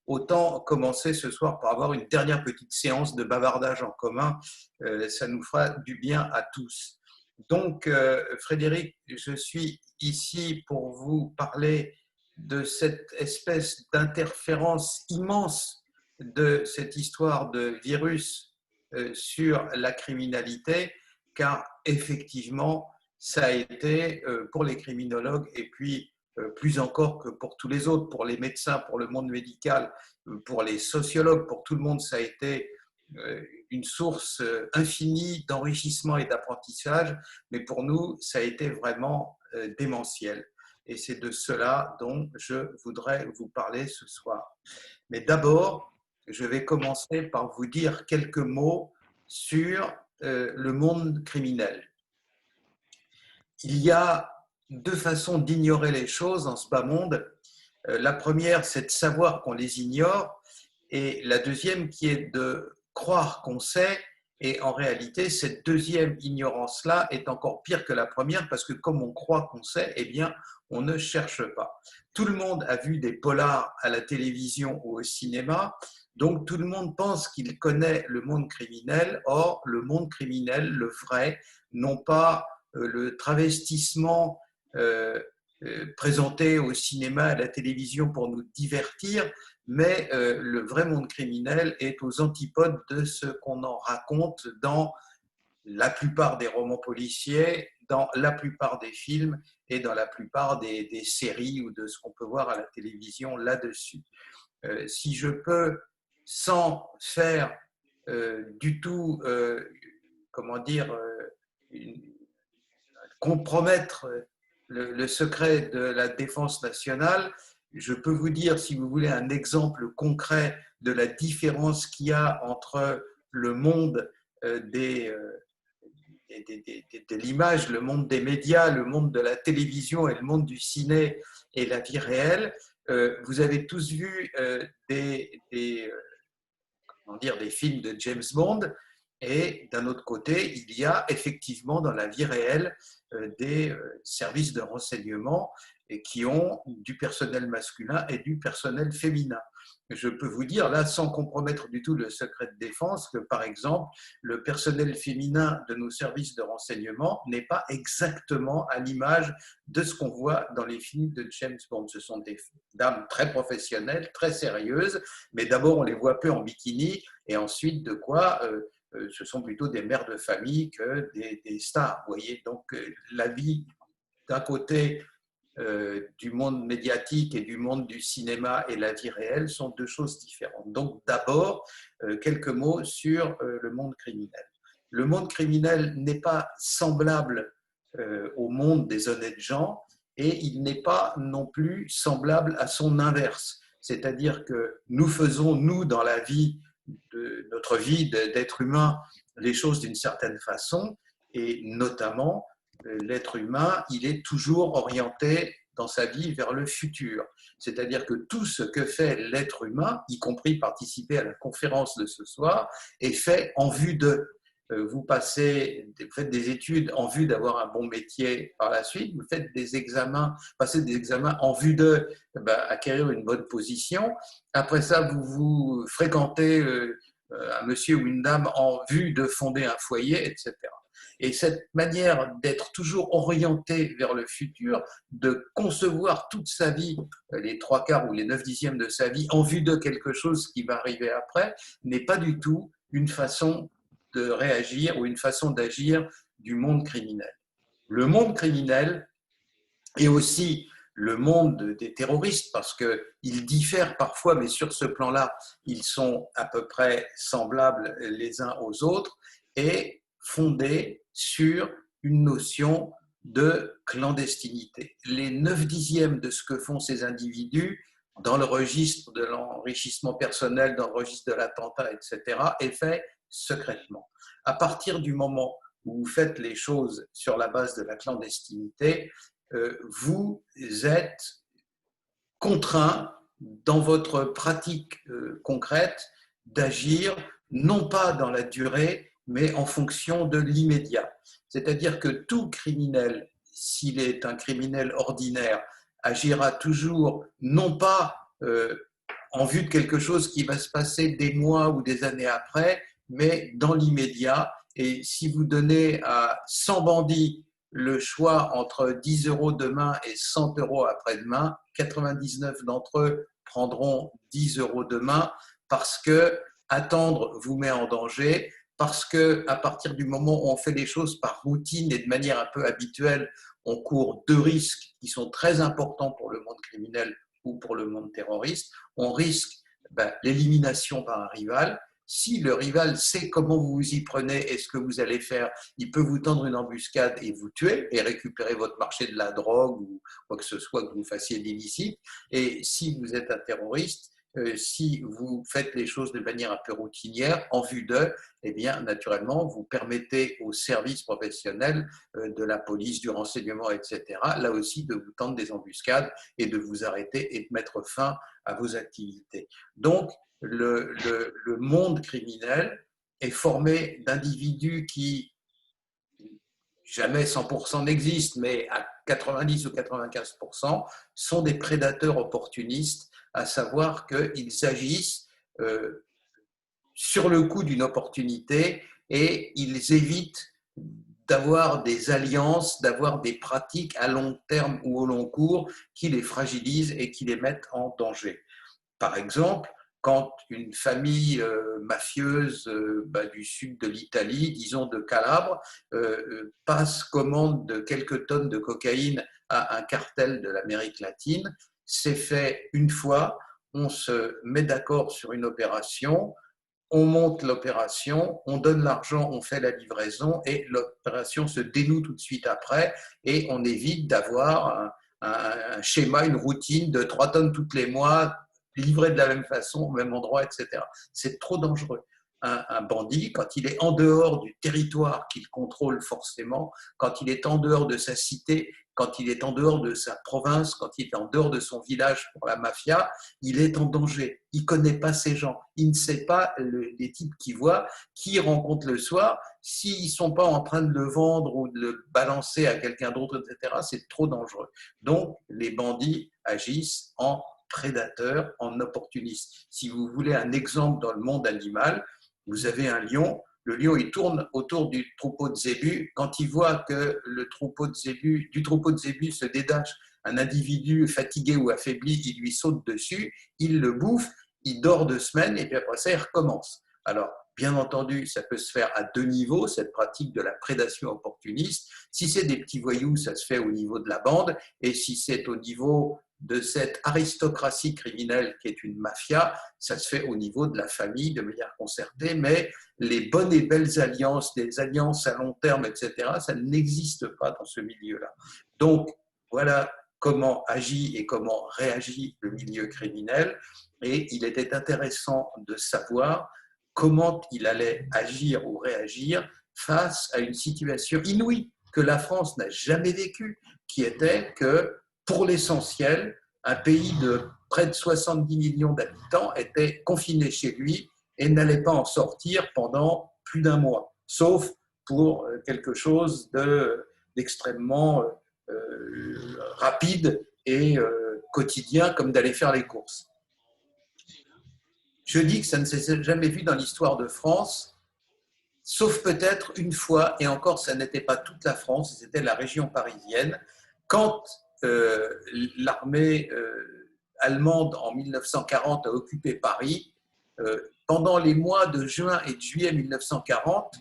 autant commencer ce soir par avoir une dernière petite séance de bavardage en commun. Ça nous fera du bien à tous. Donc, Frédéric, je suis ici pour vous parler de cette espèce d'interférence immense de cette histoire de virus sur la criminalité, car effectivement, ça a été pour les criminologues et puis plus encore que pour tous les autres, pour les médecins, pour le monde médical, pour les sociologues, pour tout le monde, ça a été une source infinie d'enrichissement et d'apprentissage, mais pour nous, ça a été vraiment démentiel. Et c'est de cela dont je voudrais vous parler ce soir. Mais d'abord, je vais commencer par vous dire quelques mots sur le monde criminel. Il y a deux façons d'ignorer les choses dans ce bas monde. La première, c'est de savoir qu'on les ignore, et la deuxième qui est de croire qu'on sait. Et en réalité, cette deuxième ignorance-là est encore pire que la première, parce que comme on croit qu'on sait, eh bien, on ne cherche pas. Tout le monde a vu des polars à la télévision ou au cinéma, donc tout le monde pense qu'il connaît le monde criminel. Or, le monde criminel, le vrai, non pas le travestissement présenté au cinéma, à la télévision pour nous divertir, mais le vrai monde criminel est aux antipodes de ce qu'on en raconte dans la plupart des romans policiers, dans la plupart des films et dans la plupart des séries ou de ce qu'on peut voir à la télévision là-dessus. Si je peux, sans faire du tout, comment dire, compromettre le secret de la défense nationale, je peux vous dire, si vous voulez, un exemple concret de la différence qu'il y a entre le monde de l'image, le monde des médias, le monde de la télévision et le monde du ciné et la vie réelle. Vous avez tous vu des films de James Bond, et d'un autre côté, il y a effectivement dans la vie réelle des services de renseignement qui ont du personnel masculin et du personnel féminin. Je peux vous dire, là, sans compromettre du tout le secret de défense, que par exemple, le personnel féminin de nos services de renseignement n'est pas exactement à l'image de ce qu'on voit dans les films de James Bond. Ce sont des dames très professionnelles, très sérieuses, mais d'abord, on les voit peu en bikini, et ensuite, de quoi ce sont plutôt des mères de famille que des stars. Vous voyez, donc la vie d'un côté du monde médiatique et du monde du cinéma et la vie réelle sont deux choses différentes. Donc d'abord, quelques mots sur le monde criminel. Le monde criminel n'est pas semblable au monde des honnêtes gens, et il n'est pas non plus semblable à son inverse. C'est-à-dire que nous faisons, nous, dans la vie, de notre vie d'être humain, les choses d'une certaine façon, et notamment l'être humain, il est toujours orienté dans sa vie vers le futur. C'est-à-dire que tout ce que fait l'être humain, y compris participer à la conférence de ce soir, est fait en vue de. Vous faites des études en vue d'avoir un bon métier par la suite, vous faites des examens, passez des examens en vue de acquérir une bonne position. Après ça, vous fréquentez un monsieur ou une dame en vue de fonder un foyer, etc. Et cette manière d'être toujours orienté vers le futur, de concevoir toute sa vie, les 3/4 ou les 9/10 de sa vie, en vue de quelque chose qui va arriver après, n'est pas du tout une façon de réagir ou une façon d'agir du monde criminel. Le monde criminel est aussi le monde des terroristes, parce qu'ils diffèrent parfois, mais sur ce plan-là, ils sont à peu près semblables les uns aux autres, et fondés sur une notion de clandestinité. Les 9/10 de ce que font ces individus dans le registre de l'enrichissement personnel, dans le registre de l'attentat, etc., est fait secrètement. À partir du moment où vous faites les choses sur la base de la clandestinité, vous êtes contraint dans votre pratique concrète d'agir non pas dans la durée, mais en fonction de l'immédiat. C'est-à-dire que tout criminel, s'il est un criminel ordinaire, agira toujours non pas en vue de quelque chose qui va se passer des mois ou des années après, mais dans l'immédiat. Et si vous donnez à 100 bandits le choix entre 10 euros demain et 100 euros après-demain, 99 d'entre eux prendront 10 euros demain parce que attendre vous met en danger, parce que à partir du moment où on fait les choses par routine et de manière un peu habituelle, on court deux risques qui sont très importants pour le monde criminel ou pour le monde terroriste. On risque l'élimination par un rival. Si le rival sait comment vous vous y prenez et ce que vous allez faire, il peut vous tendre une embuscade et vous tuer et récupérer votre marché de la drogue ou quoi que ce soit que vous fassiez d'illicite. Et si vous êtes un terroriste, si vous faites les choses de manière un peu routinière, en vue d'eux, eh bien, naturellement, vous permettez aux services professionnels de la police, du renseignement, etc., là aussi, de vous tendre des embuscades et de vous arrêter et de mettre fin à vos activités. Donc, le monde criminel est formé d'individus qui, jamais 100% n'existent, mais à 90 ou 95%, sont des prédateurs opportunistes, à savoir qu'ils agissent sur le coup d'une opportunité et ils évitent d'avoir des alliances, d'avoir des pratiques à long terme ou au long cours qui les fragilisent et qui les mettent en danger. Par exemple, quand une famille mafieuse du sud de l'Italie, disons de Calabre, passe commande de quelques tonnes de cocaïne à un cartel de l'Amérique latine, c'est fait une fois, on se met d'accord sur une opération, on monte l'opération, on donne l'argent, on fait la livraison et l'opération se dénoue tout de suite après et on évite d'avoir un schéma, une routine de 3 tonnes tous les mois, livré de la même façon, au même endroit, etc. C'est trop dangereux. Un bandit, quand il est en dehors du territoire qu'il contrôle forcément, quand il est en dehors de sa cité, quand il est en dehors de sa province, quand il est en dehors de son village pour la mafia, il est en danger. Il ne connaît pas ces gens. Il ne sait pas les types qu'il voit, qui il rencontre le soir. S'ils ne sont pas en train de le vendre ou de le balancer à quelqu'un d'autre, etc., c'est trop dangereux. Donc, les bandits agissent en prédateurs, en opportunistes. Si vous voulez un exemple dans le monde animal, vous avez un lion. Le lion, il tourne autour du troupeau de zébus. Quand il voit que du troupeau de zébus se détache un individu fatigué ou affaibli, il lui saute dessus, il le bouffe, il dort 2 semaines et puis après ça, il recommence. Alors, bien entendu, ça peut se faire à 2 niveaux, cette pratique de la prédation opportuniste. Si c'est des petits voyous, ça se fait au niveau de la bande, et si c'est au niveau de cette aristocratie criminelle qui est une mafia, ça se fait au niveau de la famille de manière concertée, mais les bonnes et belles alliances, des alliances à long terme, etc., ça n'existe pas dans ce milieu-là. Donc, voilà comment agit et comment réagit le milieu criminel, et il était intéressant de savoir comment il allait agir ou réagir face à une situation inouïe que la France n'a jamais vécue, qui était que, pour l'essentiel, un pays de près de 70 millions d'habitants était confiné chez lui et n'allait pas en sortir pendant plus d'1 mois, sauf pour quelque chose d'extrêmement rapide et quotidien, comme d'aller faire les courses. Je dis que ça ne s'est jamais vu dans l'histoire de France, sauf peut-être une fois, et encore, ça n'était pas toute la France, c'était la région parisienne, quand l'armée allemande en 1940 a occupé Paris. Pendant les mois de juin et de juillet 1940,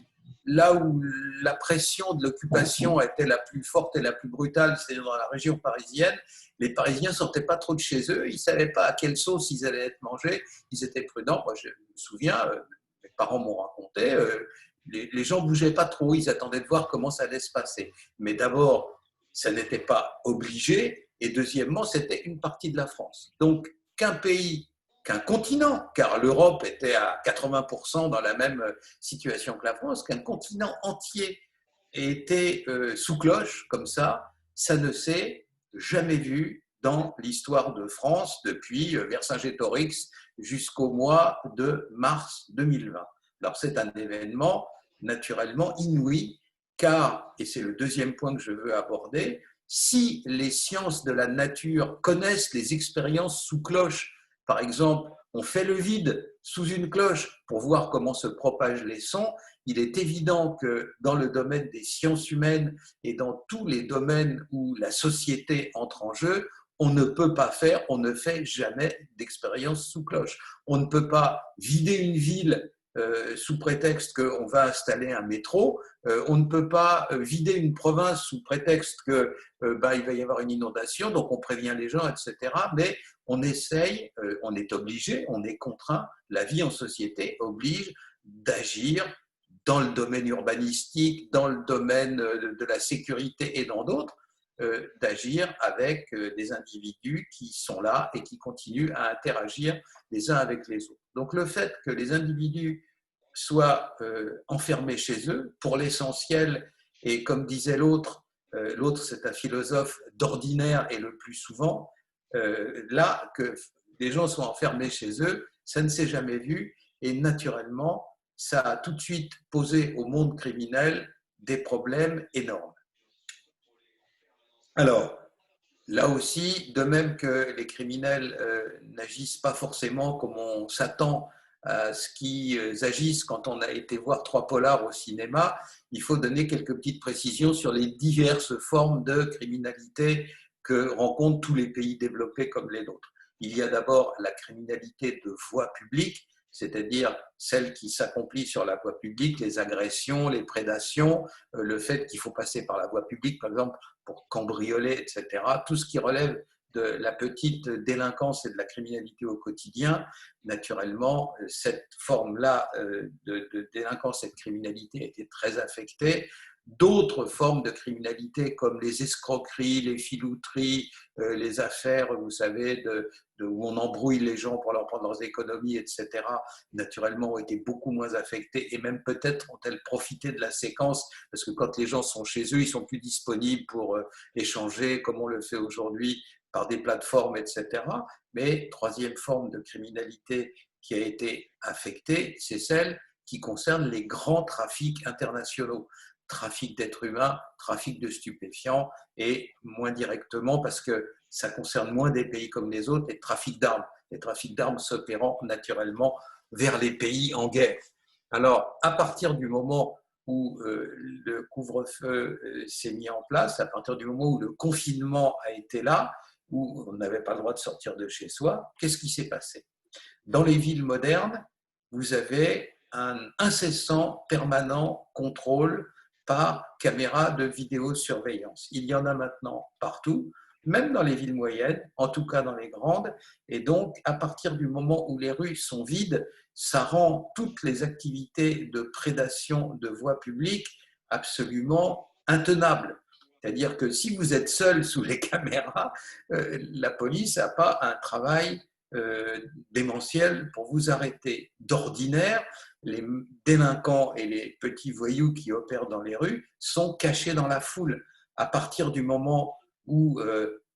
là où la pression de l'occupation était la plus forte et la plus brutale, c'est dans la région parisienne, les Parisiens ne sortaient pas trop de chez eux, ils ne savaient pas à quelle sauce ils allaient être mangés, ils étaient prudents. Moi, je me souviens, mes parents m'ont raconté, les gens ne bougeaient pas trop, ils attendaient de voir comment ça allait se passer. Mais d'abord, ça n'était pas obligé, et deuxièmement, c'était une partie de la France. Donc, qu'un continent, car l'Europe était à 80% dans la même situation que la France, qu'un continent entier était sous cloche, comme ça ne s'est jamais vu dans l'histoire de France depuis Vercingétorix jusqu'au mois de mars 2020. Alors c'est un événement naturellement inouï, car, et c'est le deuxième point que je veux aborder, si les sciences de la nature connaissent les expériences sous cloche, par exemple on fait le vide sous une cloche pour voir comment se propagent les sons, il est évident que dans le domaine des sciences humaines et dans tous les domaines où la société entre en jeu, on ne peut pas faire, on ne fait jamais d'expérience sous cloche. On ne peut pas vider une ville sous prétexte qu'on va installer un métro. On ne peut pas vider une province sous prétexte qu'il va y avoir une inondation, donc on prévient les gens, etc. Mais on essaye, on est obligé, on est contraint, la vie en société oblige d'agir dans le domaine urbanistique, dans le domaine de la sécurité et dans d'autres, d'agir avec des individus qui sont là et qui continuent à interagir les uns avec les autres. Donc le fait que les individus soient enfermés chez eux, pour l'essentiel, et comme disait l'autre, l'autre c'est un philosophe d'ordinaire et le plus souvent, là, que les gens soient enfermés chez eux, ça ne s'est jamais vu et naturellement, ça a tout de suite posé au monde criminel des problèmes énormes. Alors, là aussi, de même que les criminels n'agissent pas forcément comme on s'attend à ce qu'ils agissent quand on a été voir 3 polars au cinéma, il faut donner quelques petites précisions sur les diverses formes de criminalité que rencontrent tous les pays développés comme les nôtres. Il y a d'abord la criminalité de voie publique, c'est-à-dire celle qui s'accomplit sur la voie publique, les agressions, les prédations, le fait qu'il faut passer par la voie publique, par exemple, pour cambrioler, etc. Tout ce qui relève de la petite délinquance et de la criminalité au quotidien, naturellement, cette forme-là de délinquance et de criminalité a été très affectée. D'autres formes de criminalité comme les escroqueries, les filouteries, les affaires, vous savez, où on embrouille les gens pour leur prendre leurs économies, etc., naturellement ont été beaucoup moins affectées et même peut-être ont-elles profité de la séquence parce que quand les gens sont chez eux, ils sont plus disponibles pour échanger comme on le fait aujourd'hui par des plateformes, etc. Mais troisième forme de criminalité qui a été affectée, c'est celle qui concerne les grands trafics internationaux. Trafic d'êtres humains, trafic de stupéfiants et moins directement parce que ça concerne moins des pays comme les autres, les trafics d'armes. Les trafics d'armes s'opérant naturellement vers les pays en guerre. Alors, à partir du moment où le couvre-feu s'est mis en place, à partir du moment où le confinement a été là, où on n'avait pas le droit de sortir de chez soi, qu'est-ce qui s'est passé? Dans les villes modernes, vous avez un incessant, permanent contrôle par caméra de vidéosurveillance. Il y en a maintenant partout, même dans les villes moyennes, en tout cas dans les grandes. Et donc, à partir du moment où les rues sont vides, ça rend toutes les activités de prédation de voies publiques absolument intenables. C'est-à-dire que si vous êtes seul sous les caméras, la police n'a pas un travail démentiel pour vous arrêter. D'ordinaire, les délinquants et les petits voyous qui opèrent dans les rues sont cachés dans la foule. À partir du moment où,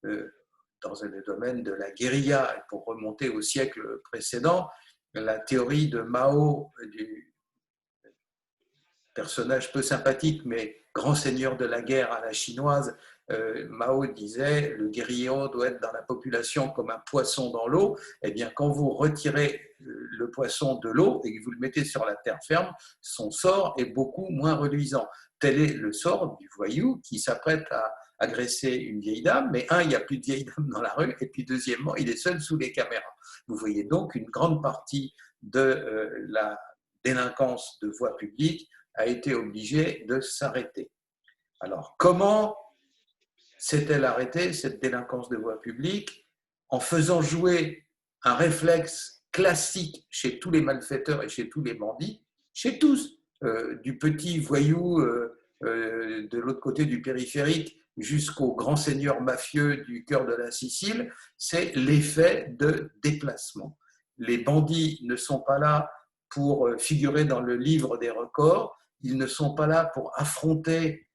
dans le domaine de la guérilla, et pour remonter au siècle précédent, la théorie de Mao, du personnage peu sympathique, mais grand seigneur de la guerre à la chinoise, Mao disait le guerrier doit être dans la population comme un poisson dans l'eau. Eh bien, quand vous retirez le poisson de l'eau et que vous le mettez sur la terre ferme, son sort est beaucoup moins reluisant. Tel est le sort du voyou qui s'apprête à agresser une vieille dame, mais un, il n'y a plus de vieille dame dans la rue, et puis deuxièmement, il est seul sous les caméras. Vous voyez donc une grande partie de la délinquance de voie publique a été obligée de s'arrêter. Alors, comment s'est-elle arrêtée, cette délinquance de voie publique? En faisant jouer un réflexe classique chez tous les malfaiteurs et chez tous les bandits, chez tous, du petit voyou de l'autre côté du périphérique jusqu'au grand seigneur mafieux du cœur de la Sicile, c'est l'effet de déplacement. Les bandits ne sont pas là pour figurer dans le livre des records, ils ne sont pas là pour affronter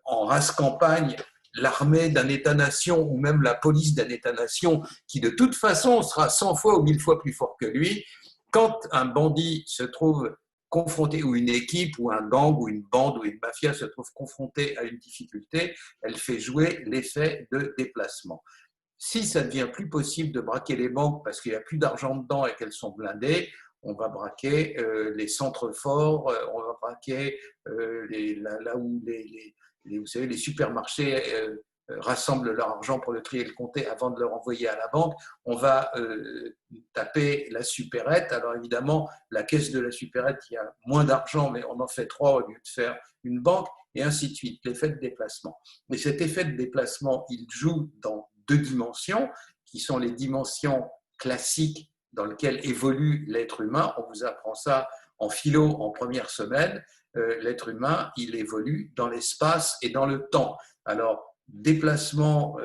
en race campagne l'armée d'un État-nation ou même la police d'un État-nation qui de toute façon sera 100 fois ou 1000 fois plus fort que lui. Quand un bandit se trouve confronté, ou une équipe, ou un gang, ou une bande, ou une mafia se trouve confrontée à une difficulté, elle fait jouer l'effet de déplacement. Si ça devient plus possible de braquer les banques parce qu'il n'y a plus d'argent dedans et qu'elles sont blindées, on va braquer les centres forts, on va braquer là où vous savez, les supermarchés rassemblent leur argent pour le trier et le compter avant de le renvoyer à la banque. On va taper la supérette. Alors évidemment, la caisse de la supérette, il y a moins d'argent, mais on en fait 3 au lieu de faire une banque, et ainsi de suite, l'effet de déplacement. Mais cet effet de déplacement, il joue dans 2 dimensions, qui sont les dimensions classiques dans lesquelles évolue l'être humain. On vous apprend ça en philo en première semaine. L'être humain, il évolue dans l'espace et dans le temps. Alors, déplacement,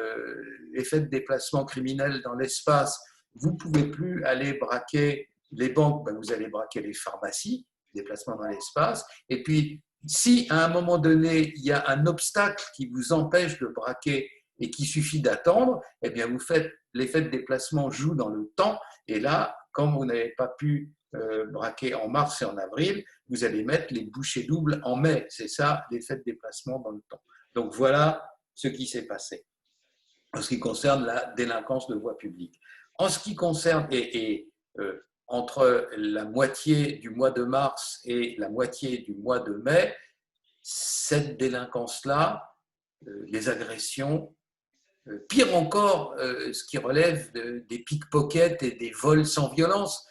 effet de déplacement criminel dans l'espace, vous ne pouvez plus aller braquer les banques, ben vous allez braquer les pharmacies, déplacement dans l'espace. Et puis, si à un moment donné, il y a un obstacle qui vous empêche de braquer et qu'il suffit d'attendre, eh bien vous faites l'effet de déplacement joue dans le temps. Et là, comme vous n'avez pas pu braquer en mars et en avril, vous allez mettre les bouchées doubles en mai. C'est ça l'effet de déplacement dans le temps. Donc voilà ce qui s'est passé en ce qui concerne la délinquance de voie publique. En ce qui concerne, entre la moitié du mois de mars et la moitié du mois de mai, cette délinquance-là, les agressions, pire encore, ce qui relève des pickpockets et des vols sans violence,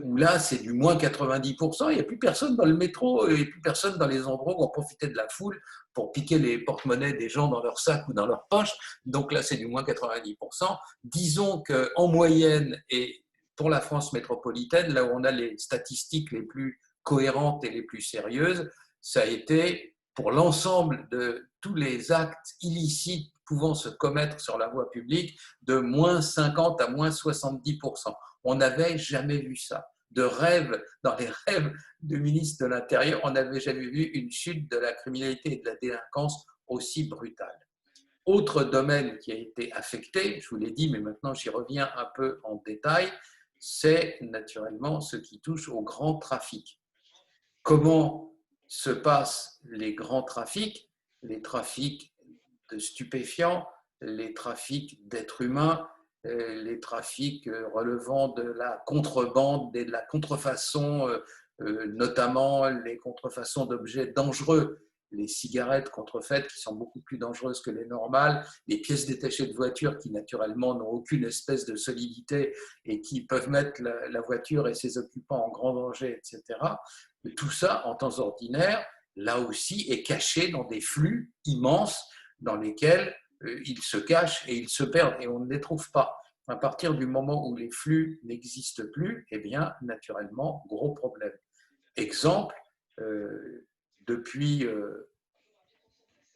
où là, c'est du moins 90%. Il n'y a plus personne dans le métro, il n'y a plus personne dans les endroits où on profitait de la foule pour piquer les porte-monnaies des gens dans leur sac ou dans leur poche. Donc là, c'est du moins 90%. Disons qu'en moyenne, et pour la France métropolitaine, là où on a les statistiques les plus cohérentes et les plus sérieuses, ça a été, pour l'ensemble de tous les actes illicites pouvant se commettre sur la voie publique, de moins 50 à moins 70%. On n'avait jamais vu ça. De rêve, dans les rêves du ministre de l'Intérieur, on n'avait jamais vu une chute de la criminalité et de la délinquance aussi brutale. Autre domaine qui a été affecté, je vous l'ai dit, mais maintenant j'y reviens un peu en détail, c'est naturellement ce qui touche au grand trafic. Comment se passent les grands trafics, les trafics de stupéfiants, les trafics d'êtres humains, les trafics relevant de la contrebande et de la contrefaçon, notamment les contrefaçons d'objets dangereux, les cigarettes contrefaites qui sont beaucoup plus dangereuses que les normales, les pièces détachées de voitures qui naturellement n'ont aucune espèce de solidité et qui peuvent mettre la voiture et ses occupants en grand danger, etc. Tout ça, en temps ordinaire, là aussi, est caché dans des flux immenses dans lesquels ils se cachent et ils se perdent et on ne les trouve pas. À partir du moment où les flux n'existent plus, eh bien, naturellement, gros problème. Exemple, depuis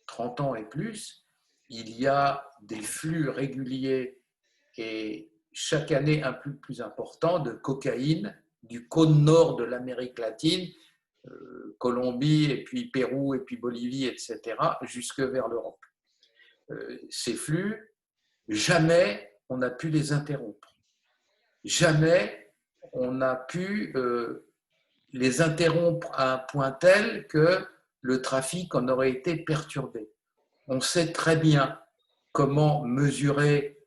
30 ans et plus, il y a des flux réguliers et chaque année un peu plus important de cocaïne du cône nord de l'Amérique latine, Colombie et puis Pérou et puis Bolivie, etc., jusque vers l'Europe. Ces flux, jamais on n'a pu les interrompre. Jamais on n'a pu les interrompre à un point tel que le trafic en aurait été perturbé. On sait très bien comment mesurer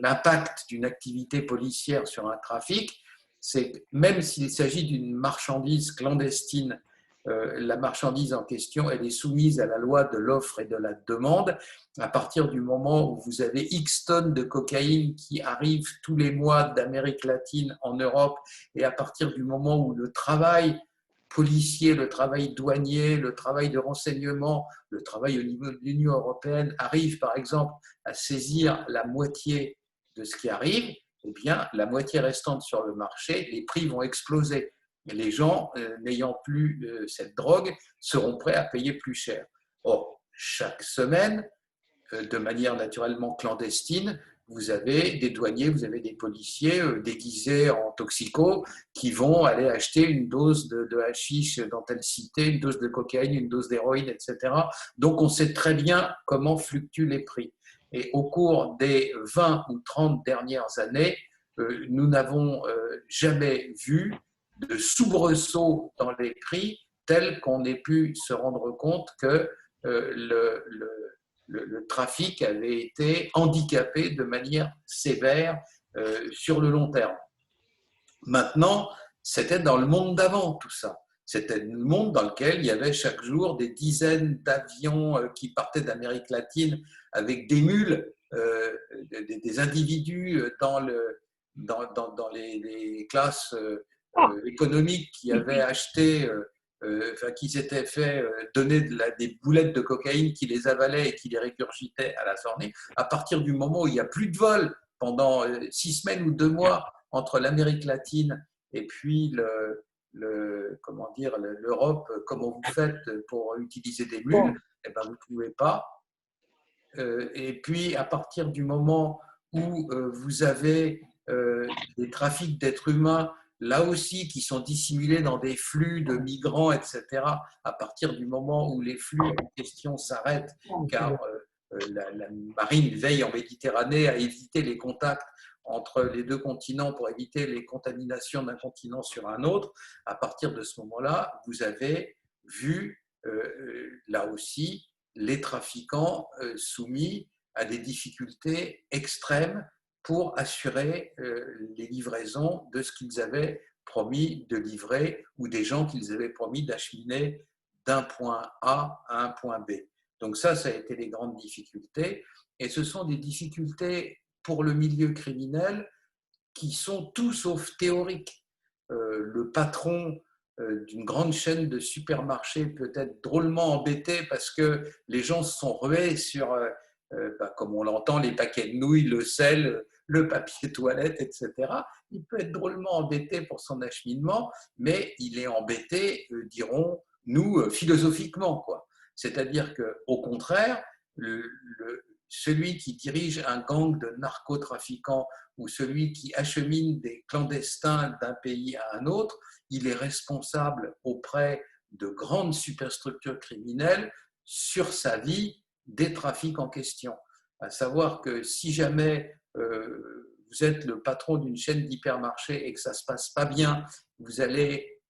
l'impact d'une activité policière sur un trafic. C'est que même s'il s'agit d'une marchandise clandestine, la marchandise en question, elle est soumise à la loi de l'offre et de la demande. À partir du moment où vous avez X tonnes de cocaïne qui arrivent tous les mois d'Amérique latine en Europe, et à partir du moment où le travail policier, le travail douanier, le travail de renseignement, le travail au niveau de l'Union européenne arrive par exemple à saisir la moitié de ce qui arrive, eh bien la moitié restante sur le marché, les prix vont exploser. Et les gens, n'ayant plus cette drogue, seront prêts à payer plus cher. Or, chaque semaine, de manière naturellement clandestine, vous avez des douaniers, vous avez des policiers déguisés en toxicos qui vont aller acheter une dose de hashish dans telle cité, une dose de cocaïne, une dose d'héroïne, etc. Donc on sait très bien comment fluctuent les prix. Et au cours des 20 ou 30 dernières années, nous n'avons jamais vu de soubresaut dans les prix tel qu'on ait pu se rendre compte que le trafic avait été handicapé de manière sévère sur le long terme. Maintenant, c'était dans le monde d'avant tout ça. C'était le monde dans lequel il y avait chaque jour des dizaines d'avions qui partaient d'Amérique latine avec des mules, des individus dans les classes économiques qui avaient acheté, enfin, qui s'étaient fait donner des boulettes de cocaïne, qui les avalaient et qui les régurgitaient à la sortie. À partir du moment où il n'y a plus de vol pendant 6 semaines ou 2 mois entre l'Amérique latine et puis comment dire, l'Europe, comment vous faites pour utiliser des mules, eh ben, vous ne pouvez pas. Et puis, à partir du moment où vous avez des trafics d'êtres humains, là aussi, qui sont dissimulés dans des flux de migrants, etc., à partir du moment où les flux en question s'arrêtent, car la marine veille en Méditerranée à éviter les contacts entre les deux continents pour éviter les contaminations d'un continent sur un autre, à partir de ce moment-là, vous avez vu, là aussi, les trafiquants soumis à des difficultés extrêmes pour assurer les livraisons de ce qu'ils avaient promis de livrer ou des gens qu'ils avaient promis d'acheminer d'un point A à un point B. Donc ça a été les grandes difficultés. Et ce sont des difficultés pour le milieu criminel qui sont tout sauf théoriques. Le patron d'une grande chaîne de supermarchés peut être drôlement embêté parce que les gens se sont rués sur, comme on l'entend, les paquets de nouilles, le sel, le papier toilette, etc. Il peut être drôlement embêté pour son acheminement, mais il est embêté, dirons-nous, philosophiquement, quoi. C'est-à-dire qu'au contraire, celui qui dirige un gang de narcotrafiquants ou celui qui achemine des clandestins d'un pays à un autre, il est responsable auprès de grandes superstructures criminelles sur sa vie des trafics en question. À savoir que si jamais vous êtes le patron d'une chaîne d'hypermarchés et que ça ne se passe pas bien, vous allez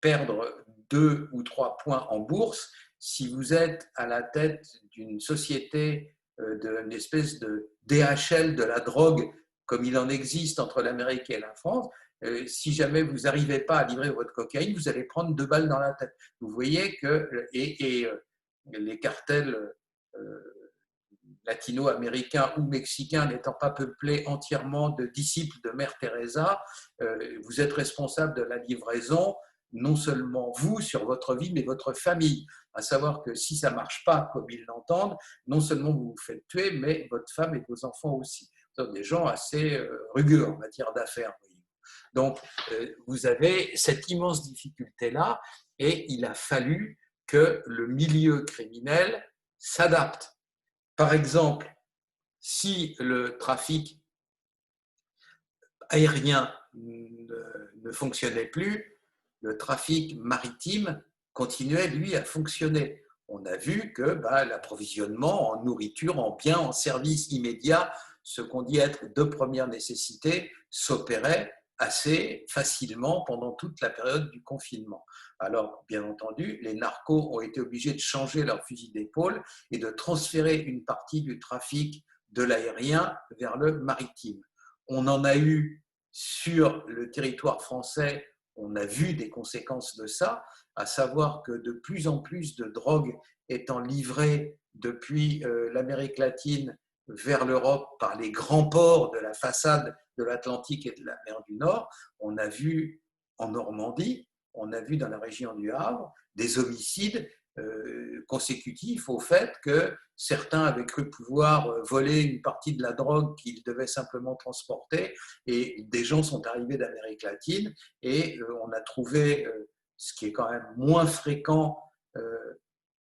perdre 2 ou 3 points en bourse. Si vous êtes à la tête d'une société, d'une espèce de DHL de la drogue, comme il en existe entre l'Amérique et la France, si jamais vous n'arrivez pas à livrer votre cocaïne, vous allez prendre 2 balles dans la tête. Vous voyez que les cartels latino-américains ou mexicains n'étant pas peuplés entièrement de disciples de Mère Teresa, vous êtes responsable de la livraison, non seulement vous sur votre vie, mais votre famille. À savoir que si ça ne marche pas comme ils l'entendent, non seulement vous vous faites tuer, mais votre femme et vos enfants aussi. Ce sont des gens assez rugueux en matière d'affaires. Donc, vous avez cette immense difficulté-là et il a fallu que le milieu criminel s'adapte. Par exemple, si le trafic aérien ne fonctionnait plus, le trafic maritime continuait, lui, à fonctionner. On a vu que l'approvisionnement en nourriture, en biens, en services immédiats, ce qu'on dit être de première nécessité, s'opérait assez facilement pendant toute la période du confinement. Alors, bien entendu, les narcos ont été obligés de changer leur fusil d'épaule et de transférer une partie du trafic de l'aérien vers le maritime. On en a eu sur le territoire français, on a vu des conséquences de ça, à savoir que de plus en plus de drogue étant livrée depuis l'Amérique latine vers l'Europe par les grands ports de la façade de l'Atlantique et de la mer du Nord, on a vu en Normandie, on a vu dans la région du Havre des homicides consécutifs au fait que certains avaient cru pouvoir voler une partie de la drogue qu'ils devaient simplement transporter et des gens sont arrivés d'Amérique latine et on a trouvé, ce qui est quand même moins fréquent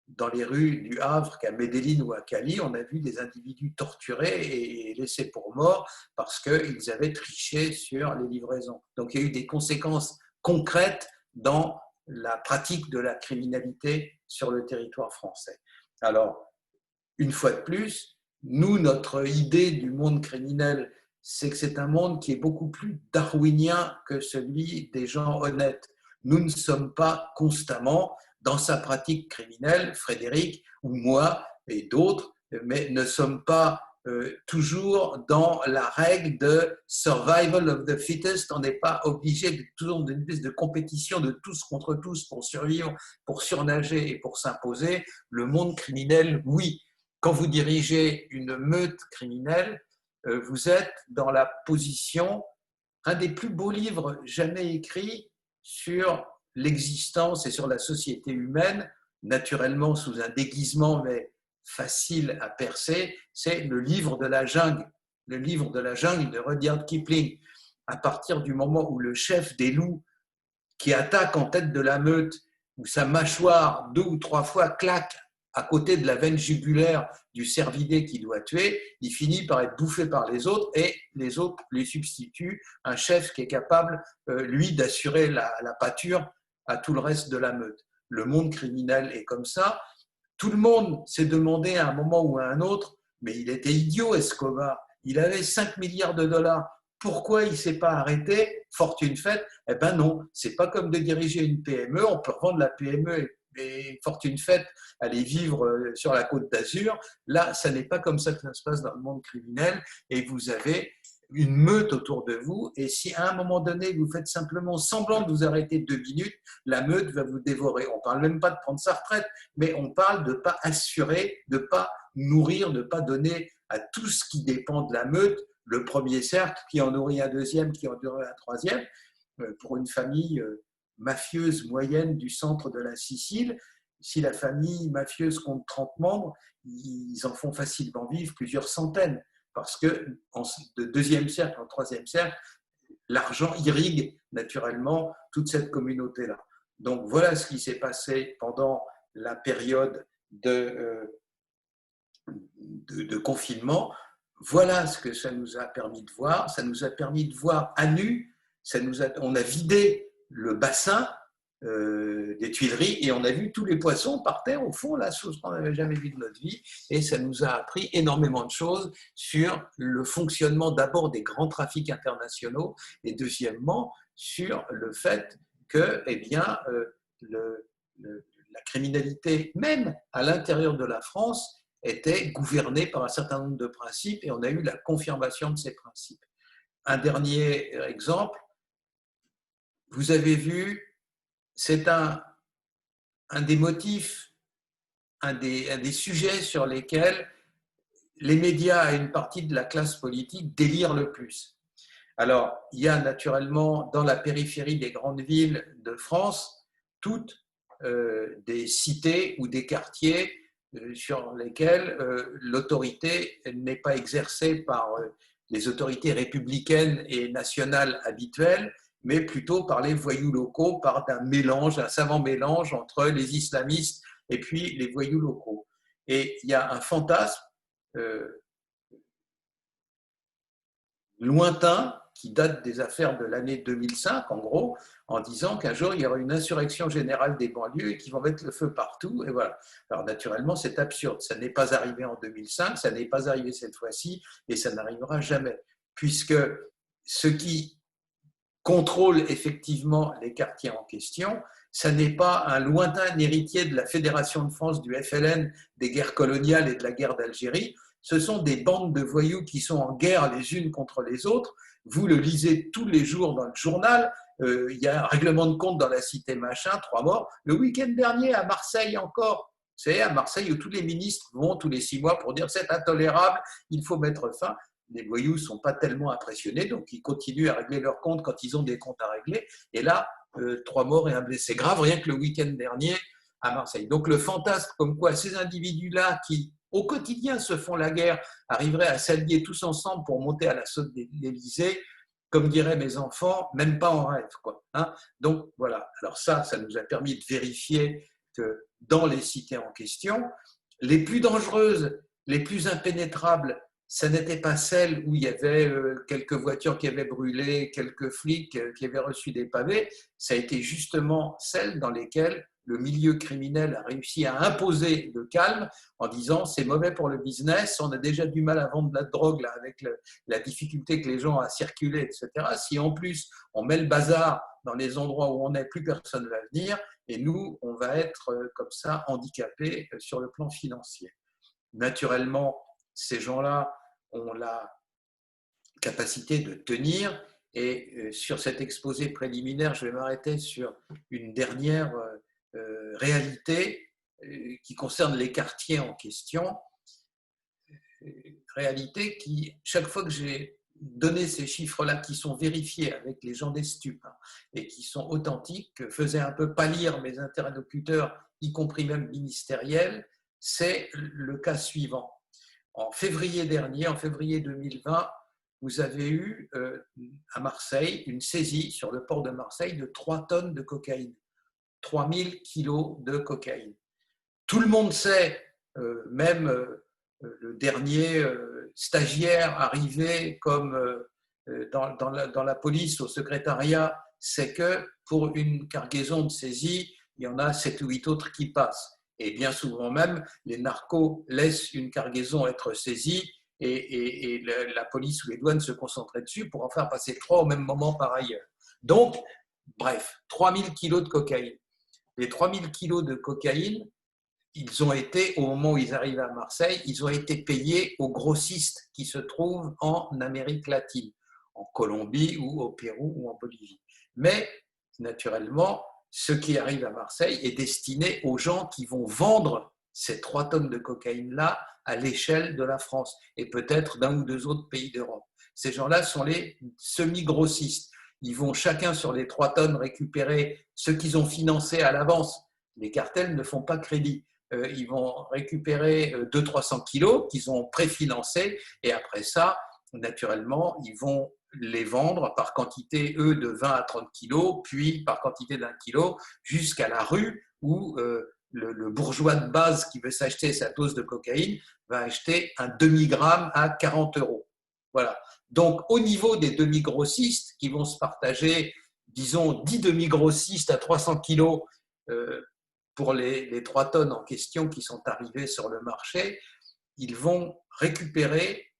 dans les rues du Havre qu'à Medellín ou à Cali, on a vu des individus torturés et laissés pour morts parce qu'ils avaient triché sur les livraisons. Donc il y a eu des conséquences concrètes dans la pratique de la criminalité sur le territoire français. Alors, une fois de plus, nous, notre idée du monde criminel, c'est que c'est un monde qui est beaucoup plus darwinien que celui des gens honnêtes. Nous ne sommes pas constamment dans sa pratique criminelle, Frédéric ou moi et d'autres, mais ne sommes pas toujours dans la règle de survival of the fittest. On n'est pas obligé de toujours d'une espèce de compétition de tous contre tous pour survivre, pour surnager et pour s'imposer. Le monde criminel, oui. Quand vous dirigez une meute criminelle, vous êtes dans la position, un des plus beaux livres jamais écrits sur l'existence et sur la société humaine, naturellement sous un déguisement, mais facile à percer, c'est le livre de la jungle. Le livre de la jungle de Rudyard Kipling. À partir du moment où le chef des loups qui attaque en tête de la meute, où sa mâchoire 2 ou 3 fois claque à côté de la veine jugulaire du cervidé qu'il doit tuer, il finit par être bouffé par les autres et les autres lui substituent un chef qui est capable, lui, d'assurer la pâture à tout le reste de la meute. Le monde criminel est comme ça. Tout le monde s'est demandé à un moment ou à un autre, mais il était idiot, Escobar. Il avait 5 milliards de dollars. Pourquoi il ne s'est pas arrêté? Fortune faite. Eh bien non, c'est pas comme de diriger une PME. On peut revendre la PME et fortune faite, aller vivre sur la Côte d'Azur. Là, ça n'est pas comme ça que ça se passe dans le monde criminel. Et vous avez une meute autour de vous. Et si à un moment donné, vous faites simplement semblant de vous arrêter 2 minutes, la meute va vous dévorer. On ne parle même pas de prendre sa retraite, mais on parle de ne pas assurer, de ne pas nourrir, de ne pas donner à tout ce qui dépend de la meute le premier cercle, qui en nourrit un deuxième, qui en nourrit un troisième. Pour une famille mafieuse moyenne du centre de la Sicile, si la famille mafieuse compte 30 membres, ils en font facilement vivre plusieurs centaines, parce que de deuxième cercle en troisième cercle, l'argent irrigue naturellement toute cette communauté-là. Donc voilà ce qui s'est passé pendant la période de confinement. Voilà ce que ça nous a permis de voir. Ça nous a permis de voir à nu. On a vidé le bassin des Tuileries et on a vu tous les poissons par terre au fond, la chose qu'on n'avait jamais vue de notre vie. Et ça nous a appris énormément de choses sur le fonctionnement d'abord des grands trafics internationaux et deuxièmement sur le fait que eh bien, la criminalité, même à l'intérieur de la France, était gouvernée par un certain nombre de principes et on a eu la confirmation de ces principes. Un dernier exemple, vous avez vu, c'est un des motifs, un des sujets sur lesquels les médias et une partie de la classe politique délirent le plus. Alors, il y a naturellement dans la périphérie des grandes villes de France toutes des cités ou des quartiers sur lesquels l'autorité n'est pas exercée par les autorités républicaines et nationales habituelles, mais plutôt par les voyous locaux, par un savant mélange entre les islamistes et puis les voyous locaux. Et il y a un fantasme lointain qui date des affaires de l'année 2005, en gros, en disant qu'un jour, il y aura une insurrection générale des banlieues et qu'ils vont mettre le feu partout. Et voilà. Alors, naturellement, c'est absurde. Ça n'est pas arrivé en 2005, ça n'est pas arrivé cette fois-ci, et ça n'arrivera jamais. Puisque ce qui contrôle effectivement les quartiers en question, ça n'est pas un lointain héritier de la Fédération de France, du FLN, des guerres coloniales et de la guerre d'Algérie. Ce sont des bandes de voyous qui sont en guerre les unes contre les autres. Vous le lisez tous les jours dans le journal. Il y a un règlement de compte dans la cité machin, 3 morts. Le week-end dernier, à Marseille encore, c'est à Marseille où tous les ministres vont tous les 6 mois pour dire c'est intolérable, il faut mettre fin. Les voyous ne sont pas tellement impressionnés, donc ils continuent à régler leurs comptes quand ils ont des comptes à régler. Et là, 3 morts et un blessé grave, rien que le week-end dernier à Marseille. Donc le fantasme comme quoi ces individus-là qui au quotidien se font la guerre, arriveraient à s'allier tous ensemble pour monter à l'assaut de l'Élysée, comme diraient mes enfants, même pas en rêve, quoi. Hein. Donc voilà, alors ça nous a permis de vérifier que dans les cités en question, les plus dangereuses, les plus impénétrables, ça n'était pas celles où il y avait quelques voitures qui avaient brûlé, quelques flics qui avaient reçu des pavés, ça a été justement celles dans lesquelles le milieu criminel a réussi à imposer le calme en disant c'est mauvais pour le business, on a déjà du mal à vendre de la drogue là, avec la difficulté que les gens ont à circuler, etc. Si en plus on met le bazar dans les endroits où on est, plus personne ne va venir et nous, on va être comme ça handicapés sur le plan financier. naturellement, ces gens-là ont la capacité de tenir. Et sur cet exposé préliminaire, je vais m'arrêter sur une dernière réalité qui concerne les quartiers en question. Réalité qui, chaque fois que j'ai donné ces chiffres-là, qui sont vérifiés avec les gens des stupes et qui sont authentiques, faisait un peu pâlir mes interlocuteurs, y compris même ministériels, c'est le cas suivant. En février dernier, en février 2020, vous avez eu à Marseille une saisie sur le port de Marseille de 3 tonnes de cocaïne, 3000 kilos de cocaïne. Tout le monde sait, même le dernier stagiaire arrivé comme dans la police au secrétariat, c'est que pour une cargaison de saisie, il y en a 7 ou 8 autres qui passent. Et bien souvent même, les narcos laissent une cargaison être saisie et la police ou les douanes se concentrent dessus pour en faire passer 3 au même moment par ailleurs. Donc, bref, 3000 kilos de cocaïne. Les 3000 kilos de cocaïne, ils ont été, au moment où ils arrivent à Marseille, ils ont été payés aux grossistes qui se trouvent en Amérique latine, en Colombie ou au Pérou ou en Bolivie. Mais, naturellement, ce qui arrive à Marseille est destiné aux gens qui vont vendre ces 3 tonnes de cocaïne-là à l'échelle de la France et peut-être d'un ou deux autres pays d'Europe. Ces gens-là sont les semi-grossistes. Ils vont chacun sur les 3 tonnes récupérer ce qu'ils ont financé à l'avance. Les cartels ne font pas crédit. Ils vont récupérer 200-300 kilos qu'ils ont préfinancés et après ça, naturellement, ils vont les vendre par quantité, eux, de 20 à 30 kilos, puis par quantité d'1 kilo, jusqu'à la rue où le bourgeois de base qui veut s'acheter sa dose de cocaïne va acheter un demi-gramme à 40 euros. Voilà. Donc, au niveau des demi-grossistes qui vont se partager, disons, 10 demi-grossistes à 300 kilos pour les 3 tonnes en question qui sont arrivées sur le marché, ils vont récupérer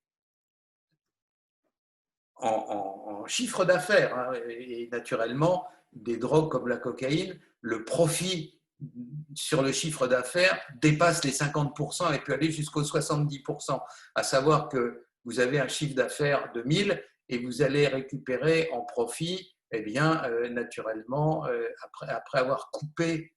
en chiffre d'affaires, hein, et naturellement, des drogues comme la cocaïne, le profit sur le chiffre d'affaires dépasse les 50% et peut aller jusqu'aux 70%. À savoir que vous avez un chiffre d'affaires de 1000 et vous allez récupérer en profit, eh bien, naturellement, après avoir coupé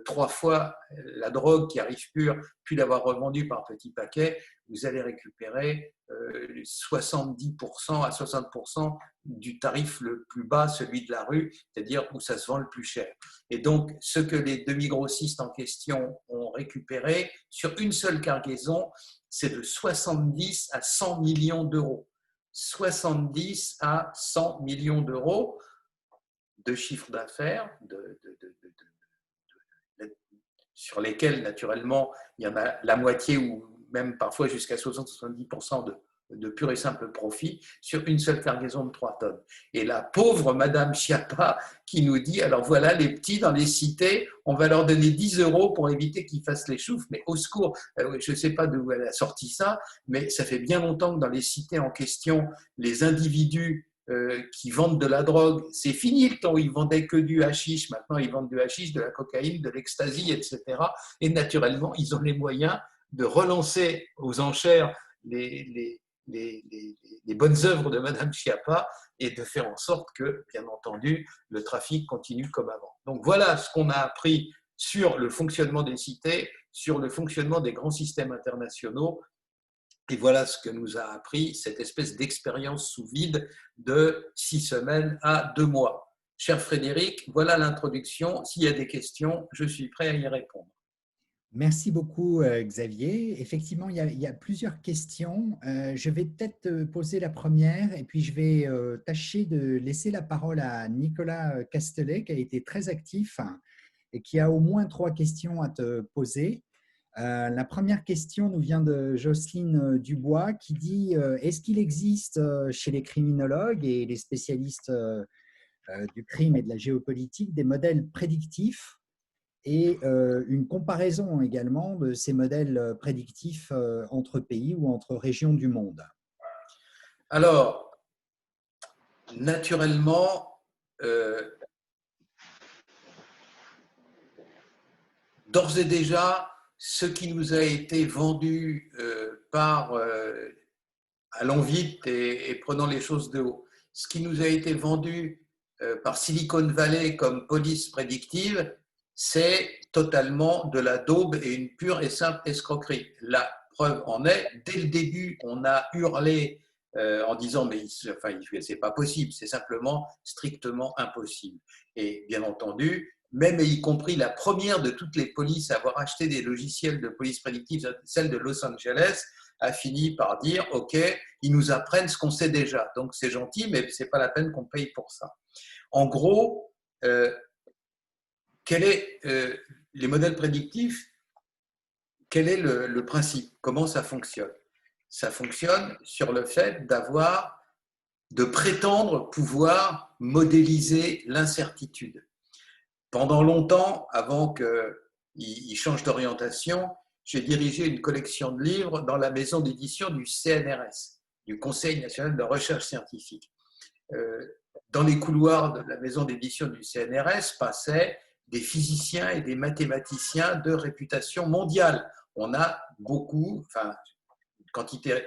3 fois la drogue qui arrive pure, puis l'avoir revendue par petits paquets, vous allez récupérer 70% à 60% du tarif le plus bas, celui de la rue, c'est-à-dire où ça se vend le plus cher. Et donc, ce que les demi-grossistes en question ont récupéré sur une seule cargaison, c'est de 70 à 100 millions d'euros. 70 à 100 millions d'euros de chiffre d'affaires, sur lesquels, naturellement, il y en a la moitié ou même parfois jusqu'à 60-70% de pur et simple profit sur une seule cargaison de 3 tonnes. Et la pauvre Madame Schiappa qui nous dit, alors voilà, les petits dans les cités, on va leur donner 10 euros pour éviter qu'ils fassent les choufs, mais au secours, je ne sais pas d'où elle a sorti ça, mais ça fait bien longtemps que dans les cités en question, les individus qui vendent de la drogue, c'est fini le temps où ils vendaient que du hashish, maintenant ils vendent du hashish, de la cocaïne, de l'ecstasy, etc. Et naturellement, ils ont les moyens de relancer aux enchères les bonnes œuvres de Madame Schiappa et de faire en sorte que, bien entendu, le trafic continue comme avant. Donc voilà ce qu'on a appris sur le fonctionnement des cités, sur le fonctionnement des grands systèmes internationaux. Et voilà ce que nous a appris cette espèce d'expérience sous vide de 6 semaines à 2 mois. Cher Frédéric, voilà l'introduction. S'il y a des questions, je suis prêt à y répondre. Merci beaucoup, Xavier. Effectivement, il y a plusieurs questions. Je vais peut-être poser la première et puis je vais tâcher de laisser la parole à Nicolas Castelet, qui a été très actif et qui a au moins 3 questions à te poser. La première question nous vient de Jocelyne Dubois qui dit est-ce qu'il existe chez les criminologues et les spécialistes du crime et de la géopolitique des modèles prédictifs et une comparaison également de ces modèles prédictifs entre pays ou entre régions du monde? Alors, naturellement, d'ores et déjà, ce qui nous a été vendu allons vite et prenons les choses de haut, ce qui nous a été vendu par Silicon Valley comme police prédictive, c'est totalement de la daube et une pure et simple escroquerie. La preuve en est, dès le début, on a hurlé en disant mais c'est pas possible, c'est simplement strictement impossible. Et bien entendu, même et y compris la première de toutes les polices à avoir acheté des logiciels de police prédictive, celle de Los Angeles, a fini par dire OK, ils nous apprennent ce qu'on sait déjà. Donc c'est gentil, mais c'est pas la peine qu'on paye pour ça. En gros, les modèles prédictifs, quel est le principe? Comment ça fonctionne? Ça fonctionne sur le fait de prétendre pouvoir modéliser l'incertitude. Pendant longtemps, avant qu'il change d'orientation, j'ai dirigé une collection de livres dans la maison d'édition du CNRS, du Conseil national de recherche scientifique. Dans les couloirs de la maison d'édition du CNRS passaient des physiciens et des mathématiciens de réputation mondiale. On a beaucoup, une quantité